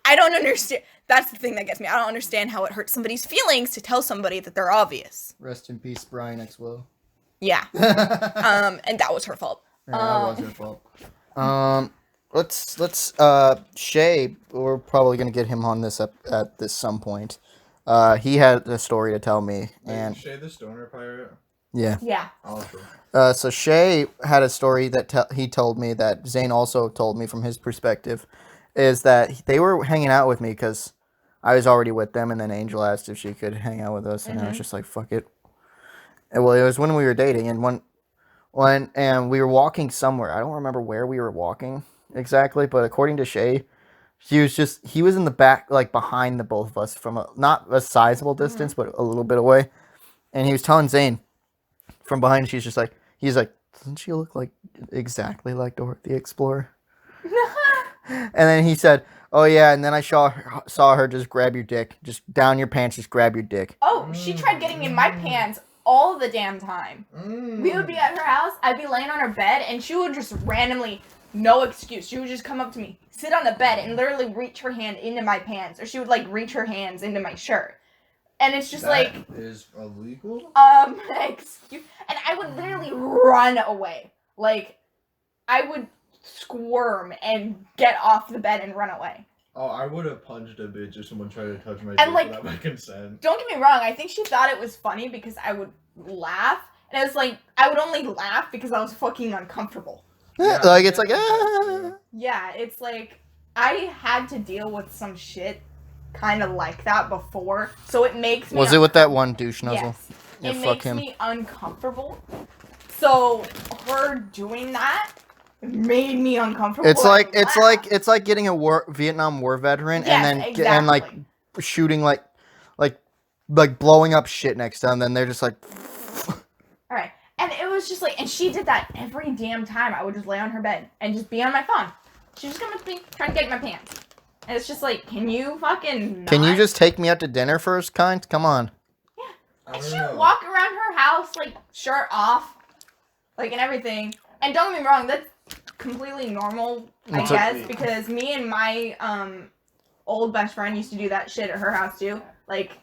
I don't understand. That's the thing that gets me. I don't understand how it hurts somebody's feelings to tell somebody that they're obvious. Rest in peace, Brian Xwell. Yeah. And that was her fault. Yeah, that was her fault. Let's Shay, we're probably gonna get him on this at this some point. He had a story to tell me, and Shay the Stoner Pirate. yeah. Yeah. Awesome. So Shay had a story that he told me that Zane also told me from his perspective, is that they were hanging out with me because I was already with them, and then Angel asked if she could hang out with us, and I was just like, fuck it. And, well, it was when we were dating, and and we were walking somewhere. I don't remember where we were walking exactly, but according to Shay, he was in the back, like behind the both of us from not a sizable distance, but a little bit away. And he was telling Zane from behind, he's like, doesn't she look like exactly like Dora the Explorer? And then he said, oh yeah, and then I saw her just grab your dick, just down your pants, just grab your dick. Oh, she tried getting in my pants all the damn time. We would be at her house, I'd be laying on her bed, and she would just randomly, no excuse, she would just come up to me, sit on the bed, and literally reach her hand into my pants, or she would, like, reach her hands into my shirt. And it's just like... That is illegal? Excuse... And I would literally run away. Like, I would squirm and get off the bed and run away. Oh, I would have punched a bitch if someone tried to touch my And, dick like, without my consent. Don't get me wrong, I think she thought it was funny because I would laugh. And it was like, I would only laugh because I was fucking uncomfortable. Yeah, Like, it's like, Yeah, it's like, I had to deal with some shit kind of like that before. So it makes me... Was it with that one douche nuzzle? Yes. Yeah, It fuck makes him. me uncomfortable So her doing that made me uncomfortable. It's like and laughed. it's like getting a Vietnam War veteran Yes, and then exactly. and like shooting like blowing up shit next to them. Then they're just like, All right. And it was just like, and she did that every damn time. I would just lay on her bed and just be on my phone. She just come with me, trying to get in my pants. And it's just like, can you fucking not? can you just take me out to dinner first, kind? Come on. And she would walk around her house, like, shirt off, like, and everything. And don't get me wrong, that's completely normal, I It's guess, because me and my, old best friend used to do that shit at her house, too. Like,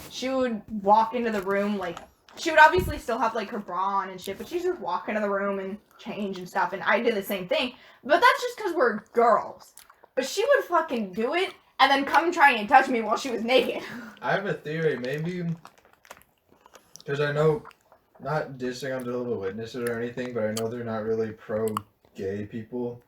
she would walk into the room, like, she would obviously still have, like, her bra on and shit, but she'd just walk into the room and change and stuff, and I did the same thing. But that's just because we're girls. But she would fucking do it, and then come try and touch me while she was naked. I have a theory, maybe, because I know, not dissing on Jehovah's Witnesses or anything, but I know they're not really pro-gay people.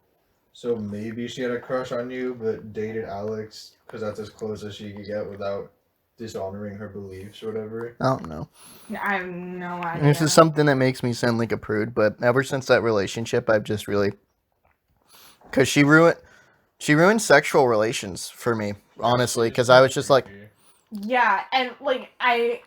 So maybe she had a crush on you, but dated Alex, because that's as close as she could get without dishonoring her beliefs or whatever. I don't know. I have no idea. This is something that makes me sound like a prude, but ever since that relationship, I've just really, because she ruined sexual relations for me, honestly, because I was just like, Yeah, and like I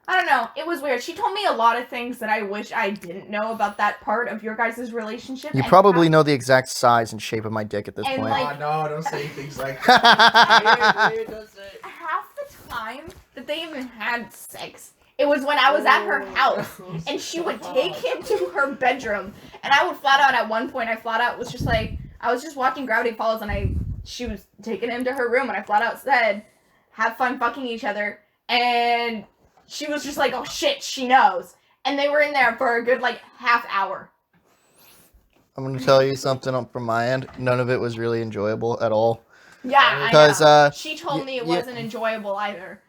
don't know. It was weird. She told me a lot of things that I wish I didn't know about that part of your guys' relationship. you and probably know the exact size and shape of my dick at this And, point. like- no, don't say things like that. Don't say it. half the time that they even had sex, it was when I was at her house, and she would take him to her bedroom, and I would flat out at one point, I flat out was just like, I was just watching Gravity Falls, and she was taking him to her room, and I flat out said, have fun fucking each other, and she was just like, oh shit, she knows. And they were in there for a good, like, half hour. I'm going to tell you something from my end. None of it was really enjoyable at all. Yeah, I Because, know. She told y- me it y- wasn't enjoyable either.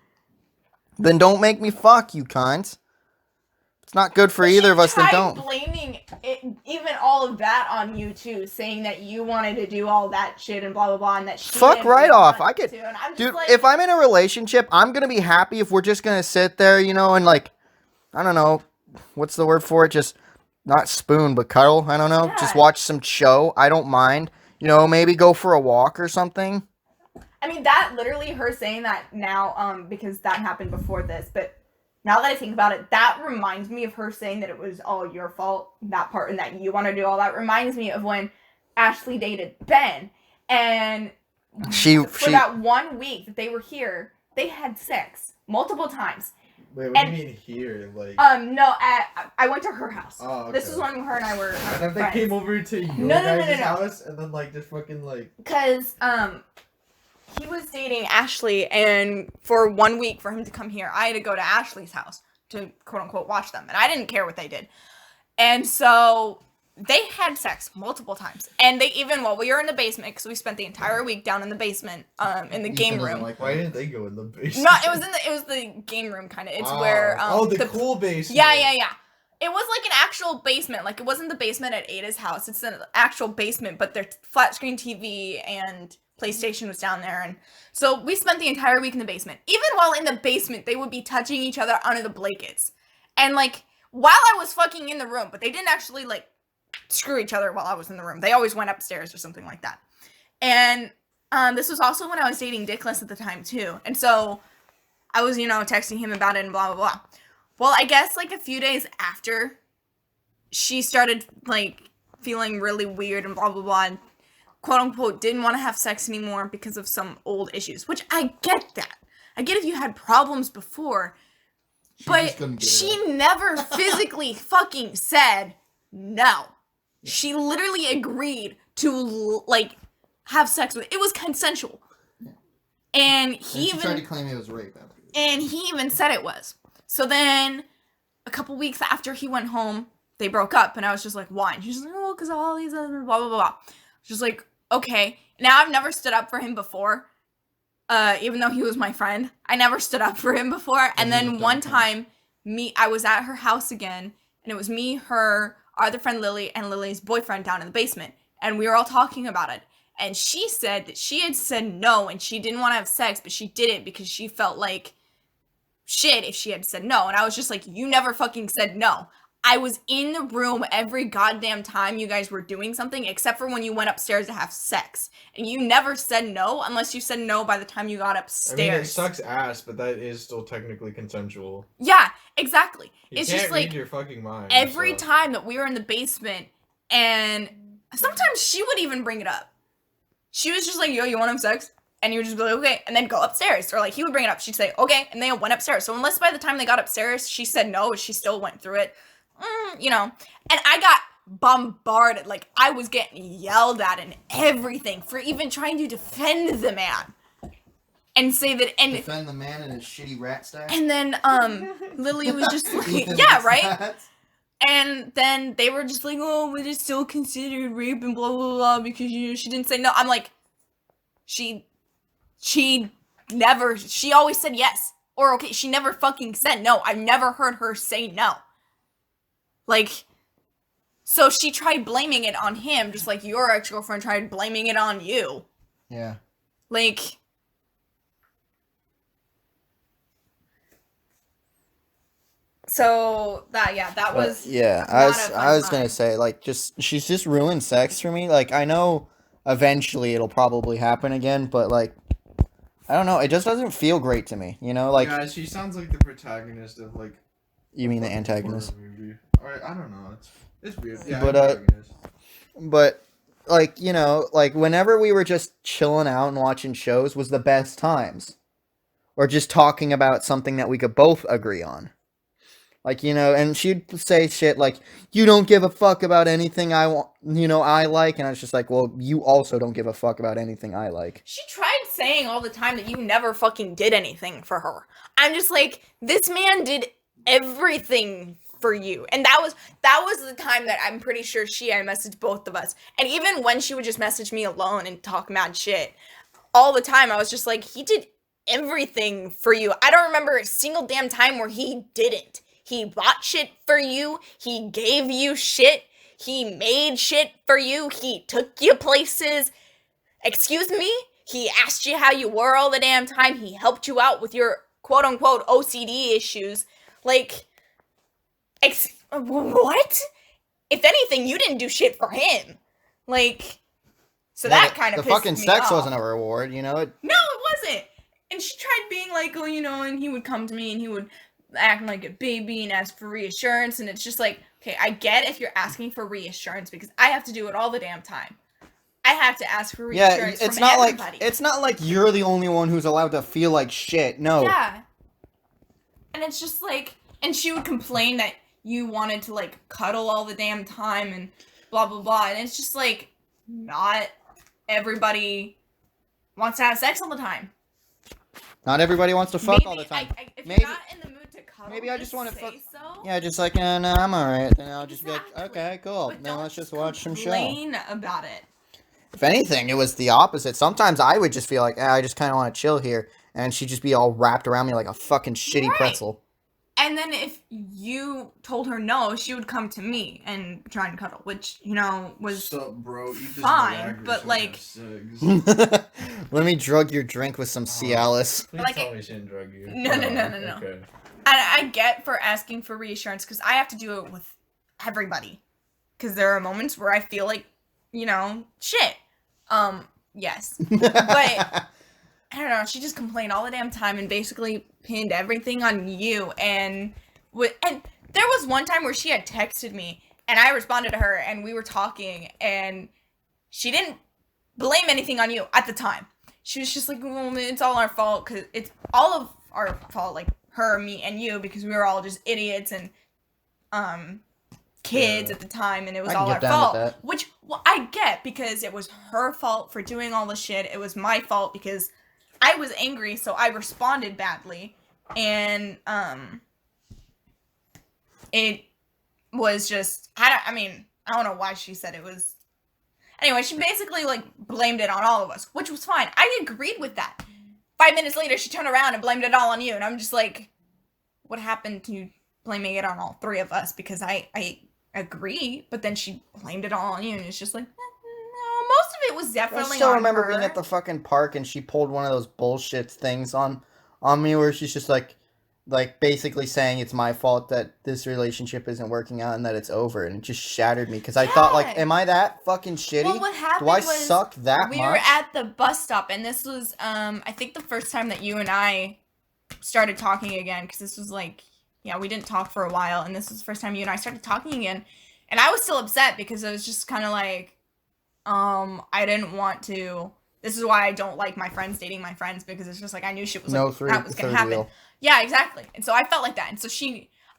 Then don't make me fuck, you cunt. It's not good for But either she of us, then tried don't. blaming it, even all of that on you too, saying that you wanted to do all that shit and blah blah blah, and that she Fuck didn't right want off. I could, to. And I'm just dude, like, if I'm in a relationship, I'm going to be happy if we're just going to sit there, you know, and like, I don't know, what's the word for it? Just not spoon, but cuddle. I don't know. Just Yeah. watch some show. I don't mind. You know, maybe go for a walk or something. I mean, that literally her saying that now, because that happened before this, but now that I think about it, that reminds me of her saying that it was all your fault, that part, and that you want to do all that. Reminds me of when Ashley dated Ben, and for that 1 week that they were here, they had sex multiple times. Wait, what do you mean here? Like, No, I went to her house. Oh, okay. This is when her and I were and then they friends. came over to your No, guys' no. house, and then like just fucking like. Because he was dating Ashley, and for 1 week for him to come here, I had to go to Ashley's house to quote unquote watch them, and I didn't care what they did. And so they had sex multiple times, and they even while we were in the basement, because we spent the entire week down in the basement, in the game room. Like, why didn't they go in the basement? No, it was the game room kind of. It's where the cool basement. Yeah. It was like an actual basement. Like, it wasn't the basement at Ada's house. It's an actual basement, but their flat screen TV and PlayStation was down there. And so we spent the entire week in the basement. Even while in the basement, they would be touching each other under the blankets. And, like, while I was fucking in the room, but they didn't actually, like, screw each other while I was in the room. They always went upstairs or something like that. And this was also when I was dating Dickless at the time, too. And so I was, you know, texting him about it and blah, blah, blah. Well, I guess, like, a few days after, she started, like, feeling really weird and blah, blah, blah, and quote-unquote didn't want to have sex anymore because of some old issues, which I get that. I get if you had problems before, but she never physically fucking said no. She literally agreed to, like, have sex with it. It was consensual. And he tried to claim it was rape. And he even said it was. So then, a couple weeks after he went home, they broke up, and I was just like, why? And she's like, oh, because all these other blah, blah, blah. Just like, okay. Now, I've never stood up for him before, even though he was my friend. I never stood up for him before. And then one time, I was at her house again, and it was me, her, our other friend Lily, and Lily's boyfriend down in the basement. And we were all talking about it. And she said that she had said no, and she didn't want to have sex, but she did it because she felt like shit if she had said no. And I was just like, you never fucking said no. I was in the room every goddamn time you guys were doing something, except for when you went upstairs to have sex. And you never said no unless you said no by the time you got upstairs. I mean, it sucks ass, but that is still technically consensual. Yeah, exactly. You it's can't just read like your fucking mind. every so. time that we were in the basement, and sometimes she would even bring it up. She was just like, yo, you want to have sex? And you would just be like, okay, and then go upstairs. Or like he would bring it up. She'd say, okay, and they went upstairs. So unless by the time they got upstairs, she said no, she still went through it. You know, and I got bombarded. Like, I was getting yelled at and everything for even trying to defend the man. And say that, and defend the man in his shitty rat style. And then, Lily was just like, yeah, right? And then they were just like, oh, but it's still considered rape and blah, blah, blah, because, you know, she didn't say no. I'm like, she always said yes. Or, okay, she never fucking said no. I've never heard her say no. Like, so she tried blaming it on him, just like your ex-girlfriend tried blaming it on you. Yeah. Like, so that was yeah. I was gonna say, like, she's just ruined sex for me. Like, I know eventually it'll probably happen again, but like, I don't know. It just doesn't feel great to me. You know, like. Yeah, she sounds like the protagonist of like. You mean the antagonist? Movie. Or, I don't know. It's weird. Yeah, but like, you know, like whenever we were just chilling out and watching shows was the best times, or just talking about something that we could both agree on. Like, you know, and she'd say shit like, you don't give a fuck about anything I want, you know, I like. And I was just like, well, you also don't give a fuck about anything I like. She tried saying all the time that you never fucking did anything for her. I'm just like, this man did everything for you. And that was the time that I'm pretty sure I messaged both of us. And even when she would just message me alone and talk mad shit, all the time I was just like, he did everything for you. I don't remember a single damn time where he didn't. He bought shit for you. He gave you shit. He made shit for you. He took you places. Excuse me? He asked you how you were all the damn time. He helped you out with your quote-unquote OCD issues. Like, what? If anything, you didn't do shit for him. Like, so yeah, that kind of the pissed fucking me sex off. wasn't a reward, you know? No, it wasn't. And she tried being like, oh, you know, and he would come to me and he would act like a baby and ask for reassurance. And it's just like, okay, I get if you're asking for reassurance because I have to do it all the damn time. I have to ask for reassurance it's from not everybody. like it's not like you're the only one who's allowed to feel like shit. No. Yeah. And it's just like, and she would complain that you wanted to like cuddle all the damn time and blah blah blah. And it's just like, not everybody wants to have sex all the time. Not everybody wants to fuck all the time. If Maybe- you're not in the mood to cuddle, maybe I just want to say fuck. so. Yeah, just like, no, I'm alright. Then I'll just be like, Exactly. okay, cool. But Then don't let's just watch some show. complain about it. If anything, it was the opposite. Sometimes I would just feel like, I just kind of want to chill here. And she'd just be all wrapped around me like a fucking shitty Right. pretzel. And then if you told her no, she would come to me and try and cuddle, which, you know, was What's up, bro? Eat this fine, Viagra but, so like- you have sex. Let me drug your drink with some Cialis. Please Like tell me she didn't drug you. No. Okay. And I get for asking for reassurance because I have to do it with everybody. Because there are moments where I feel like, you know, shit. Yes. But I don't know, she just complained all the damn time and basically pinned everything on you. And there was one time where she had texted me and I responded to her and we were talking and she didn't blame anything on you at the time. She was just like, well, it's all our fault because it's all of our fault, like her, me, and you, because we were all just idiots and kids at the time, and it was I can all get our down with fault. that. Which I get because it was her fault for doing all the shit. It was my fault because I was angry, so I responded badly, and it was just I don't know why she said it was. Anyway, she basically like blamed it on all of us, which was fine. I agreed with that. 5 minutes later, she turned around and blamed it all on you, and I'm just like, what happened to blaming it on all three of us? Because I agree, but then she blamed it all on you, and it's just like, no, most of it was I definitely still on remember her. being at the fucking park and she pulled one of those bullshit things on me where she's just like, like basically saying it's my fault that this relationship isn't working out and that it's over, and it just shattered me because I thought like, Yeah. am I that fucking shitty? Well, what happened Do I was suck that we much? were at the bus stop, and this was I think the first time that you and I started talking again, because this was like, yeah, we didn't talk for a while, and this was the first time you and I started talking again, and I was still upset because I was just kind of like, I didn't want to. This is why I don't like my friends dating my friends, because it's just like I knew shit was like that was gonna happen. wheel. Yeah, exactly. And so I felt like that, and so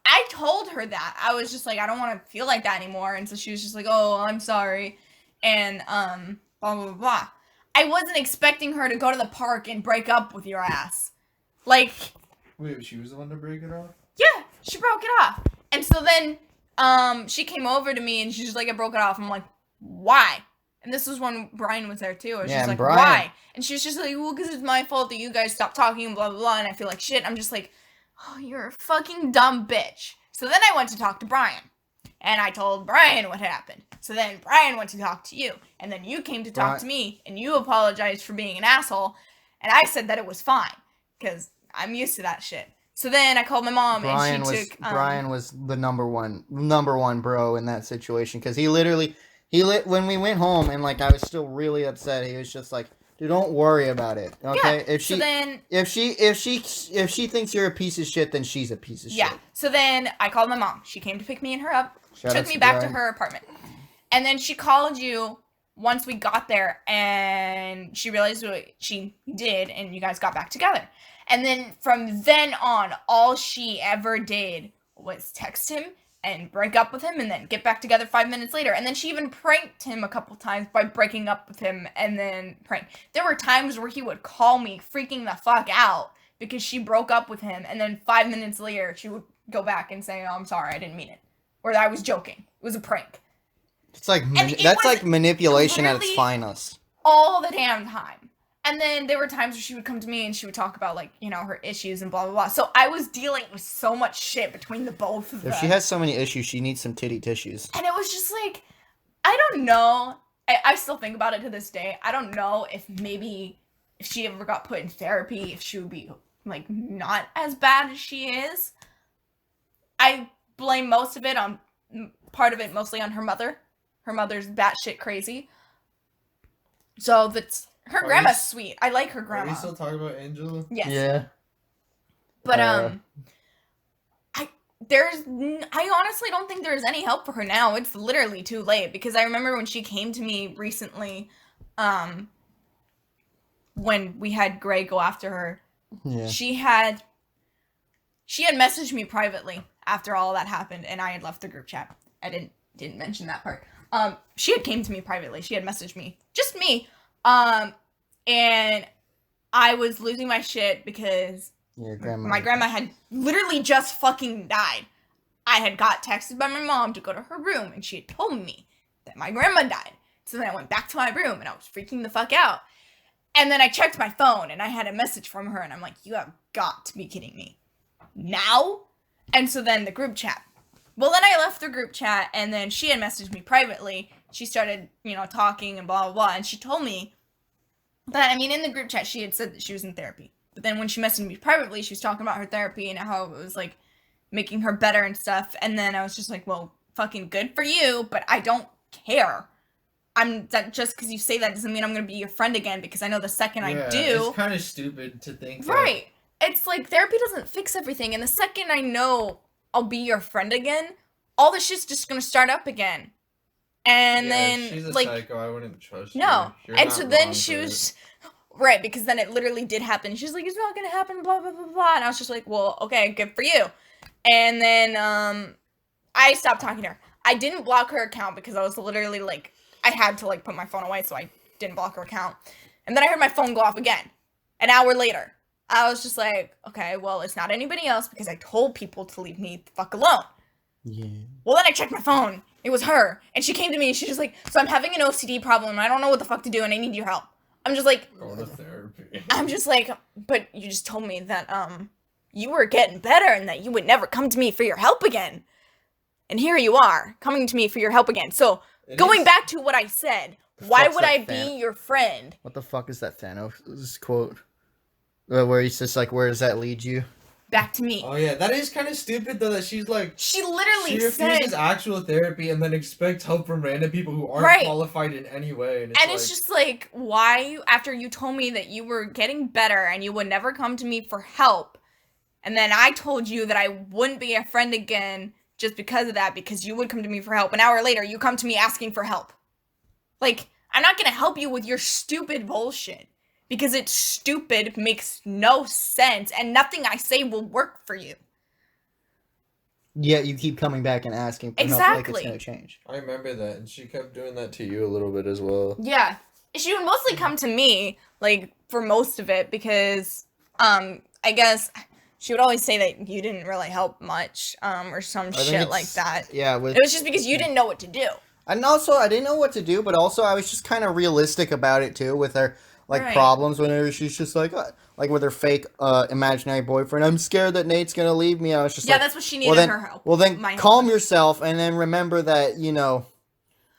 I told her that I was just like, I don't want to feel like that anymore, and so she was just like, oh, I'm sorry, and blah blah blah. I wasn't expecting her to go to the park and break up with your ass, like. Wait, she was the one to break it off? Yeah, she broke it off. And so then she came over to me and she's just like, I broke it off. I'm like, why? And this was when Brian was there too. I was just like, Brian. why? And she was just like, well, because it's my fault that you guys stopped talking, blah, blah, blah. And I feel like shit. I'm just like, oh, you're a fucking dumb bitch. So then I went to talk to Brian. And I told Brian what happened. So then Brian went to talk to you. And then you came to talk to me. And you apologized for being an asshole. And I said that it was fine. Because I'm used to that shit. So then I called my mom, Brian and she was took. Brian was the number one bro in that situation, because he literally when we went home and like I was still really upset. He was just like, "Dude, don't worry about it, okay? Yeah. If she thinks you're a piece of shit, then she's a piece of shit." Yeah. So then I called my mom. She came to pick me and her up. Shout out took me to back Brian. to her apartment, and then she called you once we got there, and she realized what she did, and you guys got back together. And then from then on, all she ever did was text him and break up with him and then get back together 5 minutes later. And then she even pranked him a couple times by breaking up with him and then prank. There were times where he would call me freaking the fuck out because she broke up with him. And then 5 minutes later, she would go back and say, oh, I'm sorry, I didn't mean it. Or I was joking. It was a prank. It's like it that's was like manipulation at its literally finest. All the damn time. And then there were times where she would come to me and she would talk about, like, you know, her issues and blah, blah, blah. So I was dealing with so much shit between the both of them. If she has so many issues, she needs some titty tissues. And it was just like, I don't know. I still think about it to this day. I don't know if maybe if she ever got put in therapy, if she would be, like, not as bad as she is. I blame most of it on, part of it mostly on her mother. Her mother's batshit crazy. So that's... Her grandma's sweet. I like her grandma. Are we still talking about Angela? Yes. Yeah. But I honestly don't think there's any help for her now. It's literally too late, because I remember when she came to me recently, when we had Gray go after her. Yeah. She had messaged me privately after all that happened, and I had left the group chat. I didn't mention that part. She had came to me privately. She had messaged me. Just me. And I was losing my shit because my grandma had literally just fucking died. I had got texted by my mom to go to her room, and she had told me that my grandma died. So then I went back to my room, and I was freaking the fuck out. And then I checked my phone, and I had a message from her, and I'm like, you have got to be kidding me. Now? And so then the group chat. Well, then I left the group chat, and then she had messaged me privately. She started, talking and blah, blah, blah, and she told me that, in the group chat, she had said that she was in therapy. But then when she messaged me privately, she was talking about her therapy and how it was, like, making her better and stuff. And then I was just like, well, fucking good for you, but I don't care. Just because you say that doesn't mean I'm going to be your friend again, because I know the second I do... It's kind of stupid to think Right. It's like, therapy doesn't fix everything. And the second I know I'll be your friend again, all this shit's just going to start up again. And then, she's a like... psycho, I wouldn't trust her. No. You're And not so then wrong she for was... Right, because then it literally did happen. She's like, it's not going to happen, blah, blah, blah, blah. And I was just like, well, okay, good for you. And then, I stopped talking to her. I didn't block her account because I was literally, like... I had to, like, put my phone away, so I didn't block her account. And then I heard my phone go off again. An hour later. I was just like, okay, well, it's not anybody else because I told people to leave me the fuck alone. Yeah. Well, then I checked my phone. It was her. And she came to me and she's just like, so I'm having an OCD problem and I don't know what the fuck to do and I need your help. I'm just like... Go to therapy. I'm just like, but you just told me that, you were getting better and that you would never come to me for your help again. And here you are, coming to me for your help again. So... Going back to what I said, why would I be your friend? What the fuck is that Thanos quote? Where he's just like, where does that lead you? back to me. Oh yeah, that is kind of stupid though. That she's like, She literally she said, refuses actual therapy and then expects help from random people who aren't Right. qualified in any way. And it's just like, why, after you told me that you were getting better and you would never come to me for help, and then I told you that I wouldn't be a friend again just because of that, because you would come to me for help. An hour later, you come to me asking for help. Like, I'm not gonna help you with your stupid bullshit. Because it's stupid, makes no sense, and nothing I say will work for you. Yeah, you keep coming back and asking for help like it's Exactly. gonna change. I remember that, and she kept doing that to you a little bit as well. Yeah. She would mostly come to me, like, for most of it, because, I guess she would always say that you didn't really help much, or some shit like that. Yeah, It was just because you didn't know what to do. and also I didn't know what to do, but also I was just kind of realistic about it too with her Right. problems whenever she's just like with her fake imaginary boyfriend. I'm scared that Nate's gonna leave me. I was just Yeah, like, that's what she needed her help. Well then my calm help. yourself and then remember that, you know,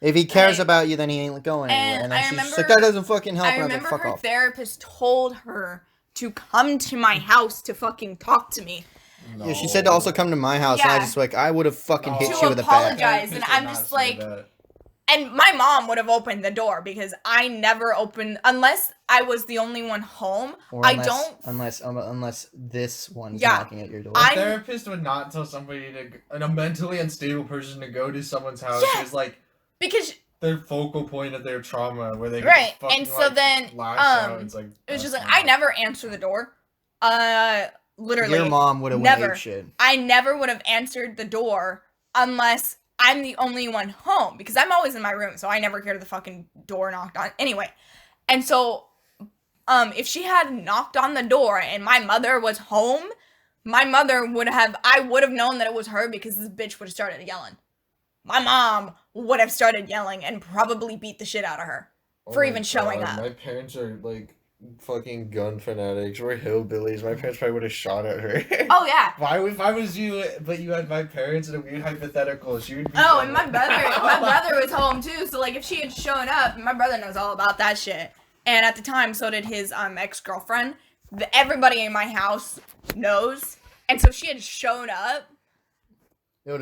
if he cares Right. about you, then he ain't going anywhere. And And then I she's just remember- like, that doesn't fucking help. I And I was like, remember fuck her off. therapist told her to come to my house to fucking talk to me. Yeah, she said to also come to my house, and I Yeah. just like, I would have fucking hit To you with a bat. apologize. And I'm just like- And my mom would have opened the door because I never opened, unless I was the only one home. Or I unless, don't. unless this one's Yeah. knocking at your door. I- A therapist would not tell somebody a mentally unstable person to go to someone's house. Yeah. It's like Because their focal point of their trauma, where they Right, just fucking, and so then, lash out. It's like it was just that's like, I not- never answer the door. Literally. Your mom would have went never. ape shit. I never would have answered the door unless I'm the only one home, because I'm always in my room, so I never hear the fucking door knocked on. Anyway, and so, if she had knocked on the door and my mother was home, I would have known that it was her, because this bitch would have started yelling. My mom would have started yelling and probably beat the shit out of her Oh for my even showing God, up. My parents are like fucking gun fanatics. We're hillbillies. My parents probably would have shot at her. Oh yeah. If I was you, but you had my parents in a weird hypothetical, she would be. Oh, and my brother was home too. So like, if she had shown up, my brother knows all about that shit. And at the time, so did his ex-girlfriend. Everybody in my house knows. And so she had shown up,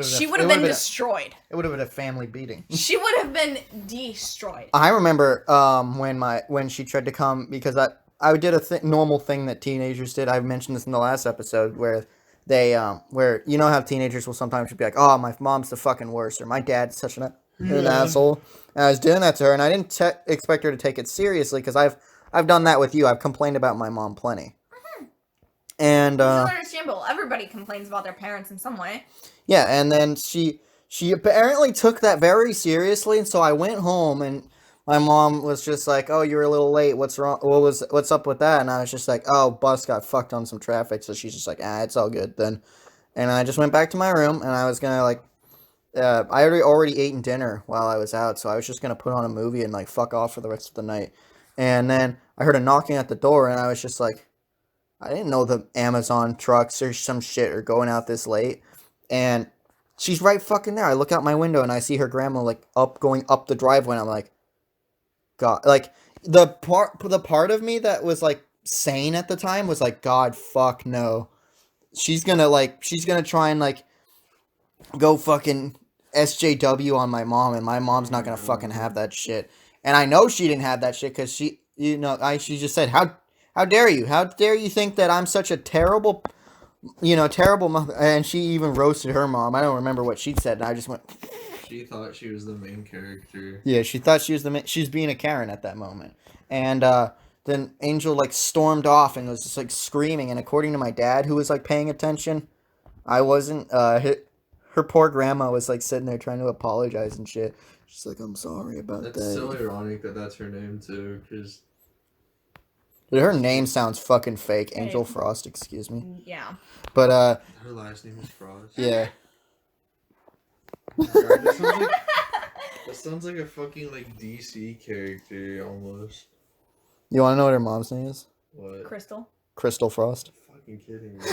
she would have been destroyed. It would have been a family beating. She would have been destroyed. I remember when she tried to come, because I did a normal thing that teenagers did. I mentioned this in the last episode, where they where you know how teenagers will sometimes be like, oh, my mom's the fucking worst, or my dad's such an asshole. And I was doing that to her, and I didn't expect her to take it seriously, because I've done that with you. I've complained about my mom plenty. And It's understandable. Everybody complains about their parents in some way. yeah, and then she apparently took that very seriously, and so I went home, and my mom was just like, "Oh, you're a little late. What's wrong? What's up with that?" And I was just like, "Oh, bus got fucked on some traffic." So she's just like, "Ah, it's all good then." And I just went back to my room, and I was gonna I already eaten dinner while I was out, so I was just gonna put on a movie and like fuck off for the rest of the night. And then I heard a knocking at the door, and I was just like, I didn't know the Amazon trucks or some shit are going out this late. And she's right fucking there. I look out my window and I see her grandma going up the driveway, and I'm like, God, like the part of me that was like sane at the time was like, God, fuck no. She's gonna try and like go fucking SJW on my mom, and my mom's not gonna fucking have that shit. And I know she didn't have that shit, because she just said, how dare you? How dare you think that I'm such a terrible mother? And she even roasted her mom. I don't remember what she said, and I just went. She thought she was the main character. Yeah, she thought she was she's being a Karen at that moment. And then Angel like stormed off and was just like screaming. And according to my dad, who was like paying attention, I wasn't. Her poor grandma was like sitting there trying to apologize and shit. She's like, I'm sorry about that. That's so ironic that that's her name too, because Dude, her name sounds fucking fake. Angel Frost, excuse me. Yeah. But her last name is Frost. yeah. God, that sounds like a fucking like DC character almost. You want to know what her mom's name is? What? Crystal. Crystal Frost. Fucking kidding me.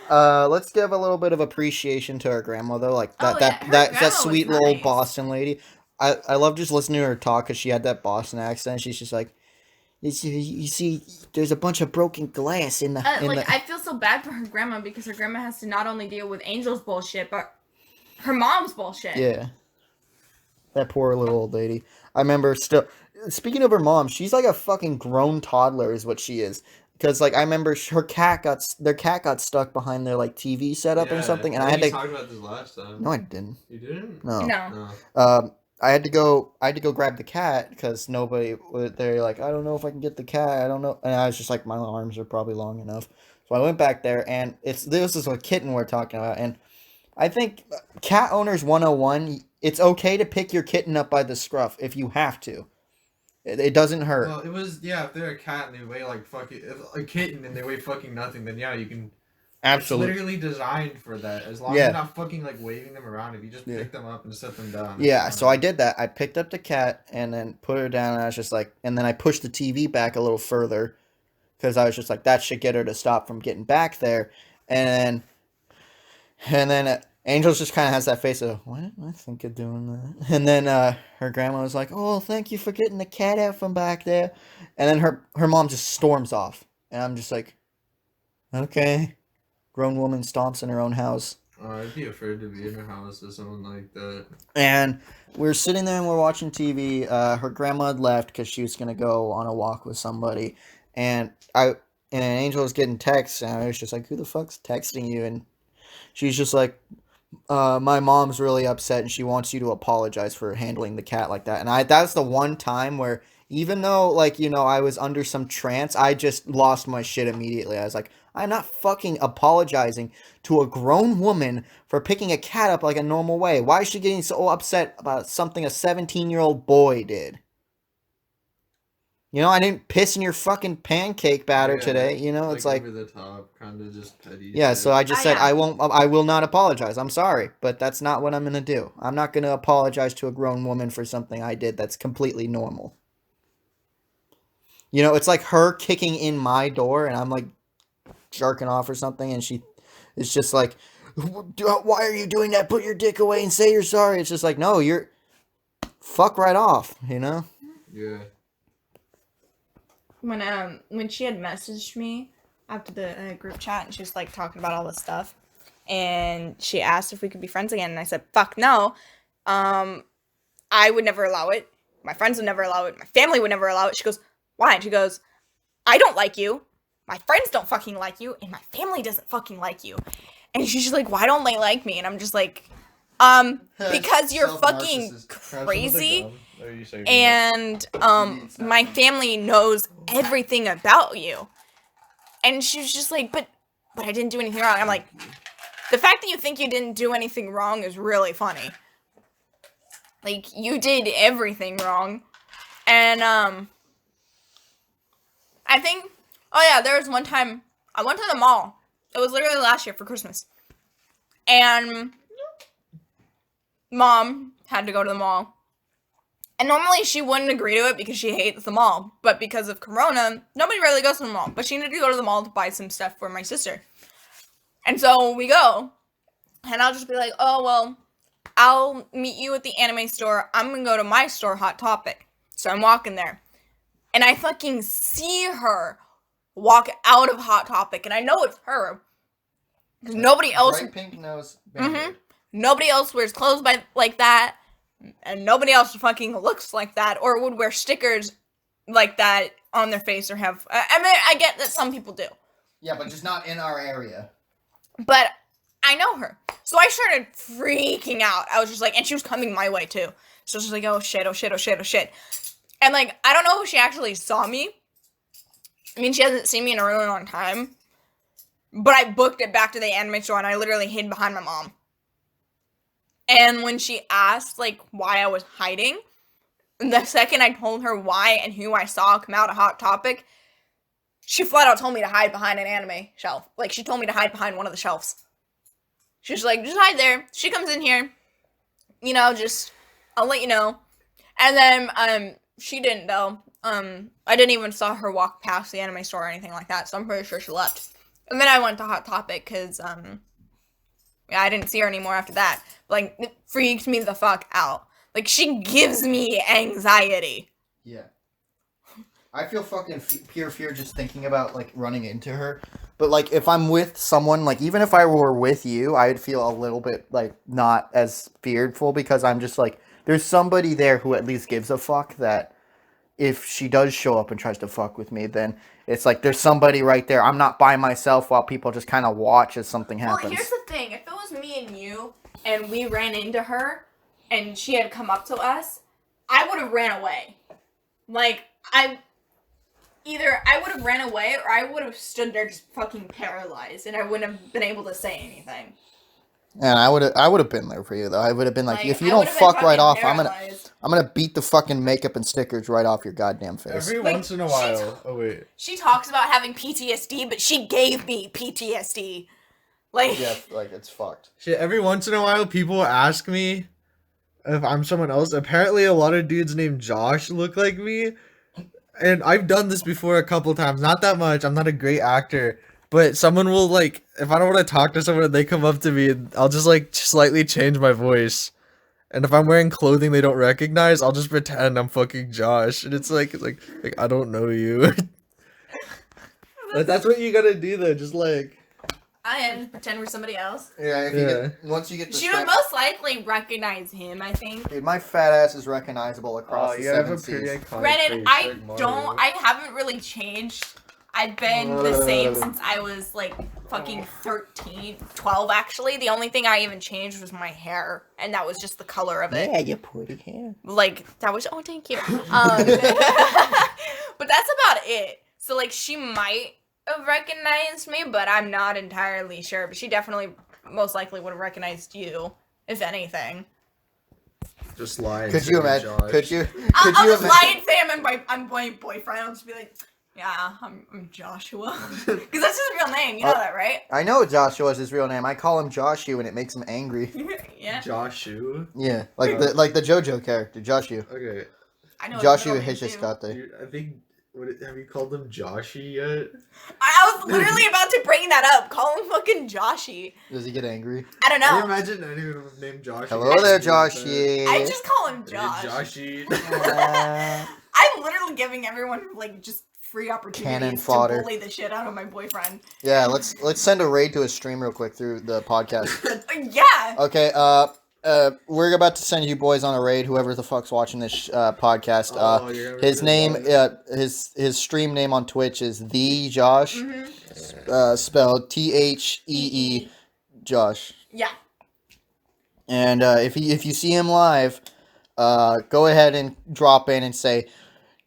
Let's give a little bit of appreciation to her grandmother, like that Oh, yeah, her that grandma sweet was little nice. Boston lady. I love just listening to her talk, because she had that Boston accent. She's just like, You see, there's a bunch of broken glass in the. I feel so bad for her grandma because her grandma has to not only deal with Angel's bullshit, but her mom's bullshit. Yeah. That poor little old lady. I remember still. Speaking of her mom, she's like a fucking grown toddler, is what she is. Because like I remember their cat got stuck behind their like TV setup or something, and I had to. talked about this last time. No, I didn't. You didn't? No. No. I had to go grab the cat because nobody. They're like, I don't know if I can get the cat. I don't know, and I was just like, my arms are probably long enough. So I went back there, and this is a kitten we're talking about, and I think cat owners 101. It's okay to pick your kitten up by the scruff if you have to. It doesn't hurt. Well, it was if they're a cat and they weigh like fucking a kitten and they weigh fucking nothing, then yeah, you can. Absolutely. It's literally designed for that. As long as you're not fucking like waving them around, if you just pick them up and set them down. Yeah, so I did that. I picked up the cat and then put her down, and I was just like, and then I pushed the TV back a little further because I was just like, that should get her to stop from getting back there, and then Angel's just kind of has that face of, what? I think of doing that. And then her grandma was like, oh, thank you for getting the cat out from back there. And then her mom just storms off. And I'm just like, okay. Grown woman stomps in her own house. I'd be afraid to be in her house with someone like that. And we're sitting there and we're watching TV. Her grandma had left because she was going to go on a walk with somebody. And Angel was getting texts. And I was just like, who the fuck's texting you? And she's just like, my mom's really upset and she wants you to apologize for handling the cat like that. And that's the one time where even though like, I was under some trance, I just lost my shit immediately. I was like, I'm not fucking apologizing to a grown woman for picking a cat up like a normal way. Why is she getting so upset about something a 17-year-old boy did? I didn't piss in your fucking pancake batter today. It's like over the top, kind of just petty. Yeah, so I just said yeah. I will not apologize. I'm sorry, but that's not what I'm going to do. I'm not going to apologize to a grown woman for something I did that's completely normal. It's like her kicking in my door and I'm like jerking off or something and she is just like, why are you doing that? Put your dick away and say you're sorry. It's just like, no, you're fuck right off, Yeah. When she had messaged me after the group chat and she was like talking about all this stuff and she asked if we could be friends again and I said fuck no, I would never allow it, my friends would never allow it, my family would never allow it. She goes, why? And she goes, I don't like you, my friends don't fucking like you, and my family doesn't fucking like you. And she's just like, why don't they like me? And I'm just like, because you're fucking crazy. And my family knows everything about you. And she was just like, but I didn't do anything wrong. I'm like, the fact that you think you didn't do anything wrong is really funny. Like, you did everything wrong. And I think, there was one time I went to the mall. It was literally last year for Christmas. And Mom had to go to the mall. And normally she wouldn't agree to it because she hates the mall. But because of Corona, nobody really goes to the mall. But she needed to go to the mall to buy some stuff for my sister. And so we go. And I'll just be like, oh, well, I'll meet you at the anime store. I'm going to go to my store, Hot Topic. So I'm walking there. And I fucking see her walk out of Hot Topic. And I know it's her. Because nobody else... Bright pink nose. Nobody else wears clothes like that. And nobody else fucking looks like that or would wear stickers like that on their face or have... I mean, I get that some people do. Yeah, but just not in our area. But I know her. So I started freaking out. I was just like... And she was coming my way, too. So I was just like, oh, shit, oh, shit, oh, shit, oh, shit. And, like, I don't know if she actually saw me. I mean, she hasn't seen me in a really long time. But I booked it back to the anime store and I literally hid behind my mom. And when she asked, like, why I was hiding, the second I told her why and who I saw come out of Hot Topic, she flat out told me to hide behind an anime shelf. Like, she told me to hide behind one of the shelves. She was like, just hide there. She comes in here. I'll let you know. And then, she didn't, though. I didn't even saw her walk past the anime store or anything like that, so I'm pretty sure she left. And then I went to Hot Topic, because, I didn't see her anymore after that. Like, it freaked me the fuck out. Like, she gives me anxiety. Yeah. I feel fucking pure fear just thinking about like running into her. But like if I'm with someone, like even if I were with you, I'd feel a little bit like not as fearful because I'm just like there's somebody there who at least gives a fuck that if she does show up and tries to fuck with me, then it's like there's somebody right there. I'm not by myself while people just kind of watch as something happens. Well, here's the thing. If it was me and you and we ran into her and she had come up to us, I would have ran away. Like, either I would have ran away or I would have stood there just fucking paralyzed and I wouldn't have been able to say anything. And I would have been there for you though. I would have been like, if you I don't would've been fuck right fucking off, paralyzed. I'm gonna beat the fucking makeup and stickers right off your goddamn face. Every once in a while. Oh wait. She talks about having PTSD, but she gave me PTSD. Like, Yeah, like it's fucked. Shit, every once in a while people ask me if I'm someone else. Apparently a lot of dudes named Josh look like me. And I've done this before a couple times. Not that much. I'm not a great actor. But someone will like, if I don't want to talk to someone and they come up to me, I'll just like slightly change my voice. And if I'm wearing clothing they don't recognize, I'll just pretend I'm fucking Josh. And it's like I don't know you. But that's what you gotta do though. Just like. I am pretend we're somebody else. Yeah, if you get once you get the She would most likely recognize him, I think. Dude, my fat ass is recognizable across the you have seven a pretty seas. iconic Granted, face, I like Mario. don't. I haven't really changed. I've been the same since I was like fucking 13, 12 actually. The only thing I even changed was my hair, and that was just the color of it. Yeah, you pretty hair. Like that was thank you. But that's about it. So like she might have recognized me, but I'm not entirely sure. But she definitely, most likely, would have recognized you, if anything. Just lie. Could you imagine? Could you? I'll Could you just lie imagine? and say I'm my boyfriend. I'll just be like, yeah, I'm Joshua, because that's his real name. You know that, right? I know Joshua's his real name. I call him Joshu, and it makes him angry. Yeah. Joshu. Yeah, like the JoJo character, Joshu. Okay. I know. his middle Joshu name, Hishiskate. too. Dude, I think. Have you called him Joshy yet? I was literally about to bring that up. Call him fucking Joshy. Does he get angry? I don't Can you know. imagine anyone named Josh? Hello there, Joshy. I just call him Hey, Josh. Joshy. I'm literally giving everyone like just free opportunities Cannon to fodder. bully the shit out of my boyfriend. Yeah, let's send a raid to his stream real quick through the podcast. Yeah. Okay, we're about to send you boys on a raid. Whoever the fuck's watching this podcast, Oh, you're gonna his be name, boys. his stream name on Twitch is the Josh, spelled THEE, Josh. Yeah. And if you see him live, go ahead and drop in and say,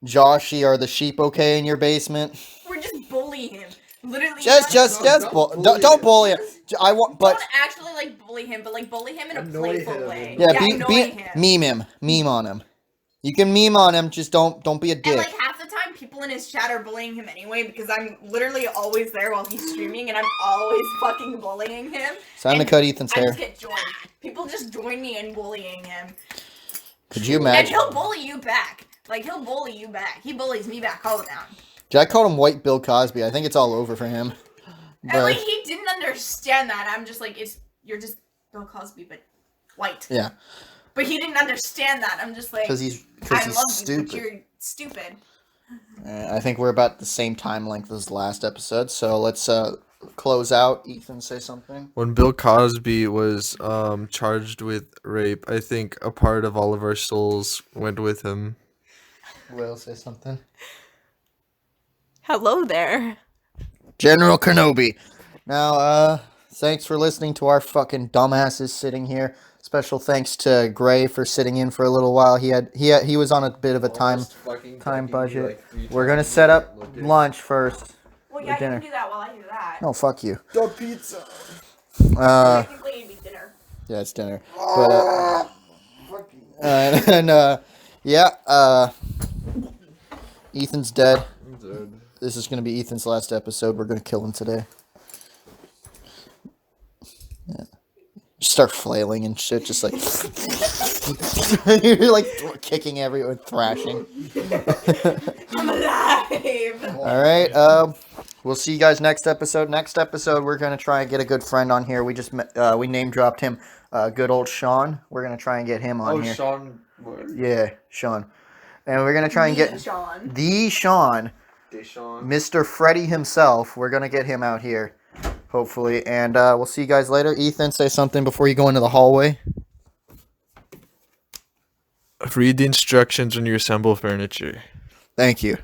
Joshy, are the sheep okay in your basement? We're just bullying him. Literally. Don't bully him. I want, but don't actually like bully him, but like bully him in a Annoy playful him. way. yeah, annoy him. meme on him. You can meme on him, just don't be a dick. And like half the time, people in his chat are bullying him anyway because I'm literally always there while he's streaming, and I'm always fucking bullying him. It's time to And cut Ethan's I hair. just get joined. People just join me in bullying him, Could you and imagine? he'll bully you back. Like he'll bully you back. He bullies me back all the time. Jack called him White Bill Cosby. I think it's all over for him. And But like he didn't understand that. I'm just like, you're just Bill Cosby, but white. yeah, But he didn't understand that. I'm just like, because he's I love stupid. you, but you're stupid. I think we're about the same time length as the last episode, so let's close out. Ethan, say something. When Bill Cosby was charged with rape, I think a part of all of our souls went with him. Will, say something. Hello there. General Kenobi. Now, thanks for listening to our fucking dumbasses sitting here. Special thanks to Gray for sitting in for a little while. He was on a bit of a time budget. We're gonna set up lunch first. Well, yeah, dinner. you can do that while I do that. No, fuck you. The pizza. Technically, it'd be dinner. Yeah, it's dinner. But Ethan's dead. This is gonna be Ethan's last episode. We're gonna kill him today. Yeah. Just start flailing and shit, just like you're like kicking everywhere, thrashing. I'm alive. All right. We'll see you guys next episode. Next episode, we're gonna try and get a good friend on here. We just we name dropped him. Good old Sean. We're gonna try and get him on here. Sean. Yeah, Sean. and we're gonna try and get Sean. the Sean, Deshaun. Mr. Freddy himself. We're gonna get him out here, hopefully, and we'll see you guys later. Ethan, say something before you go into the hallway. Read the instructions when you assemble furniture. Thank you.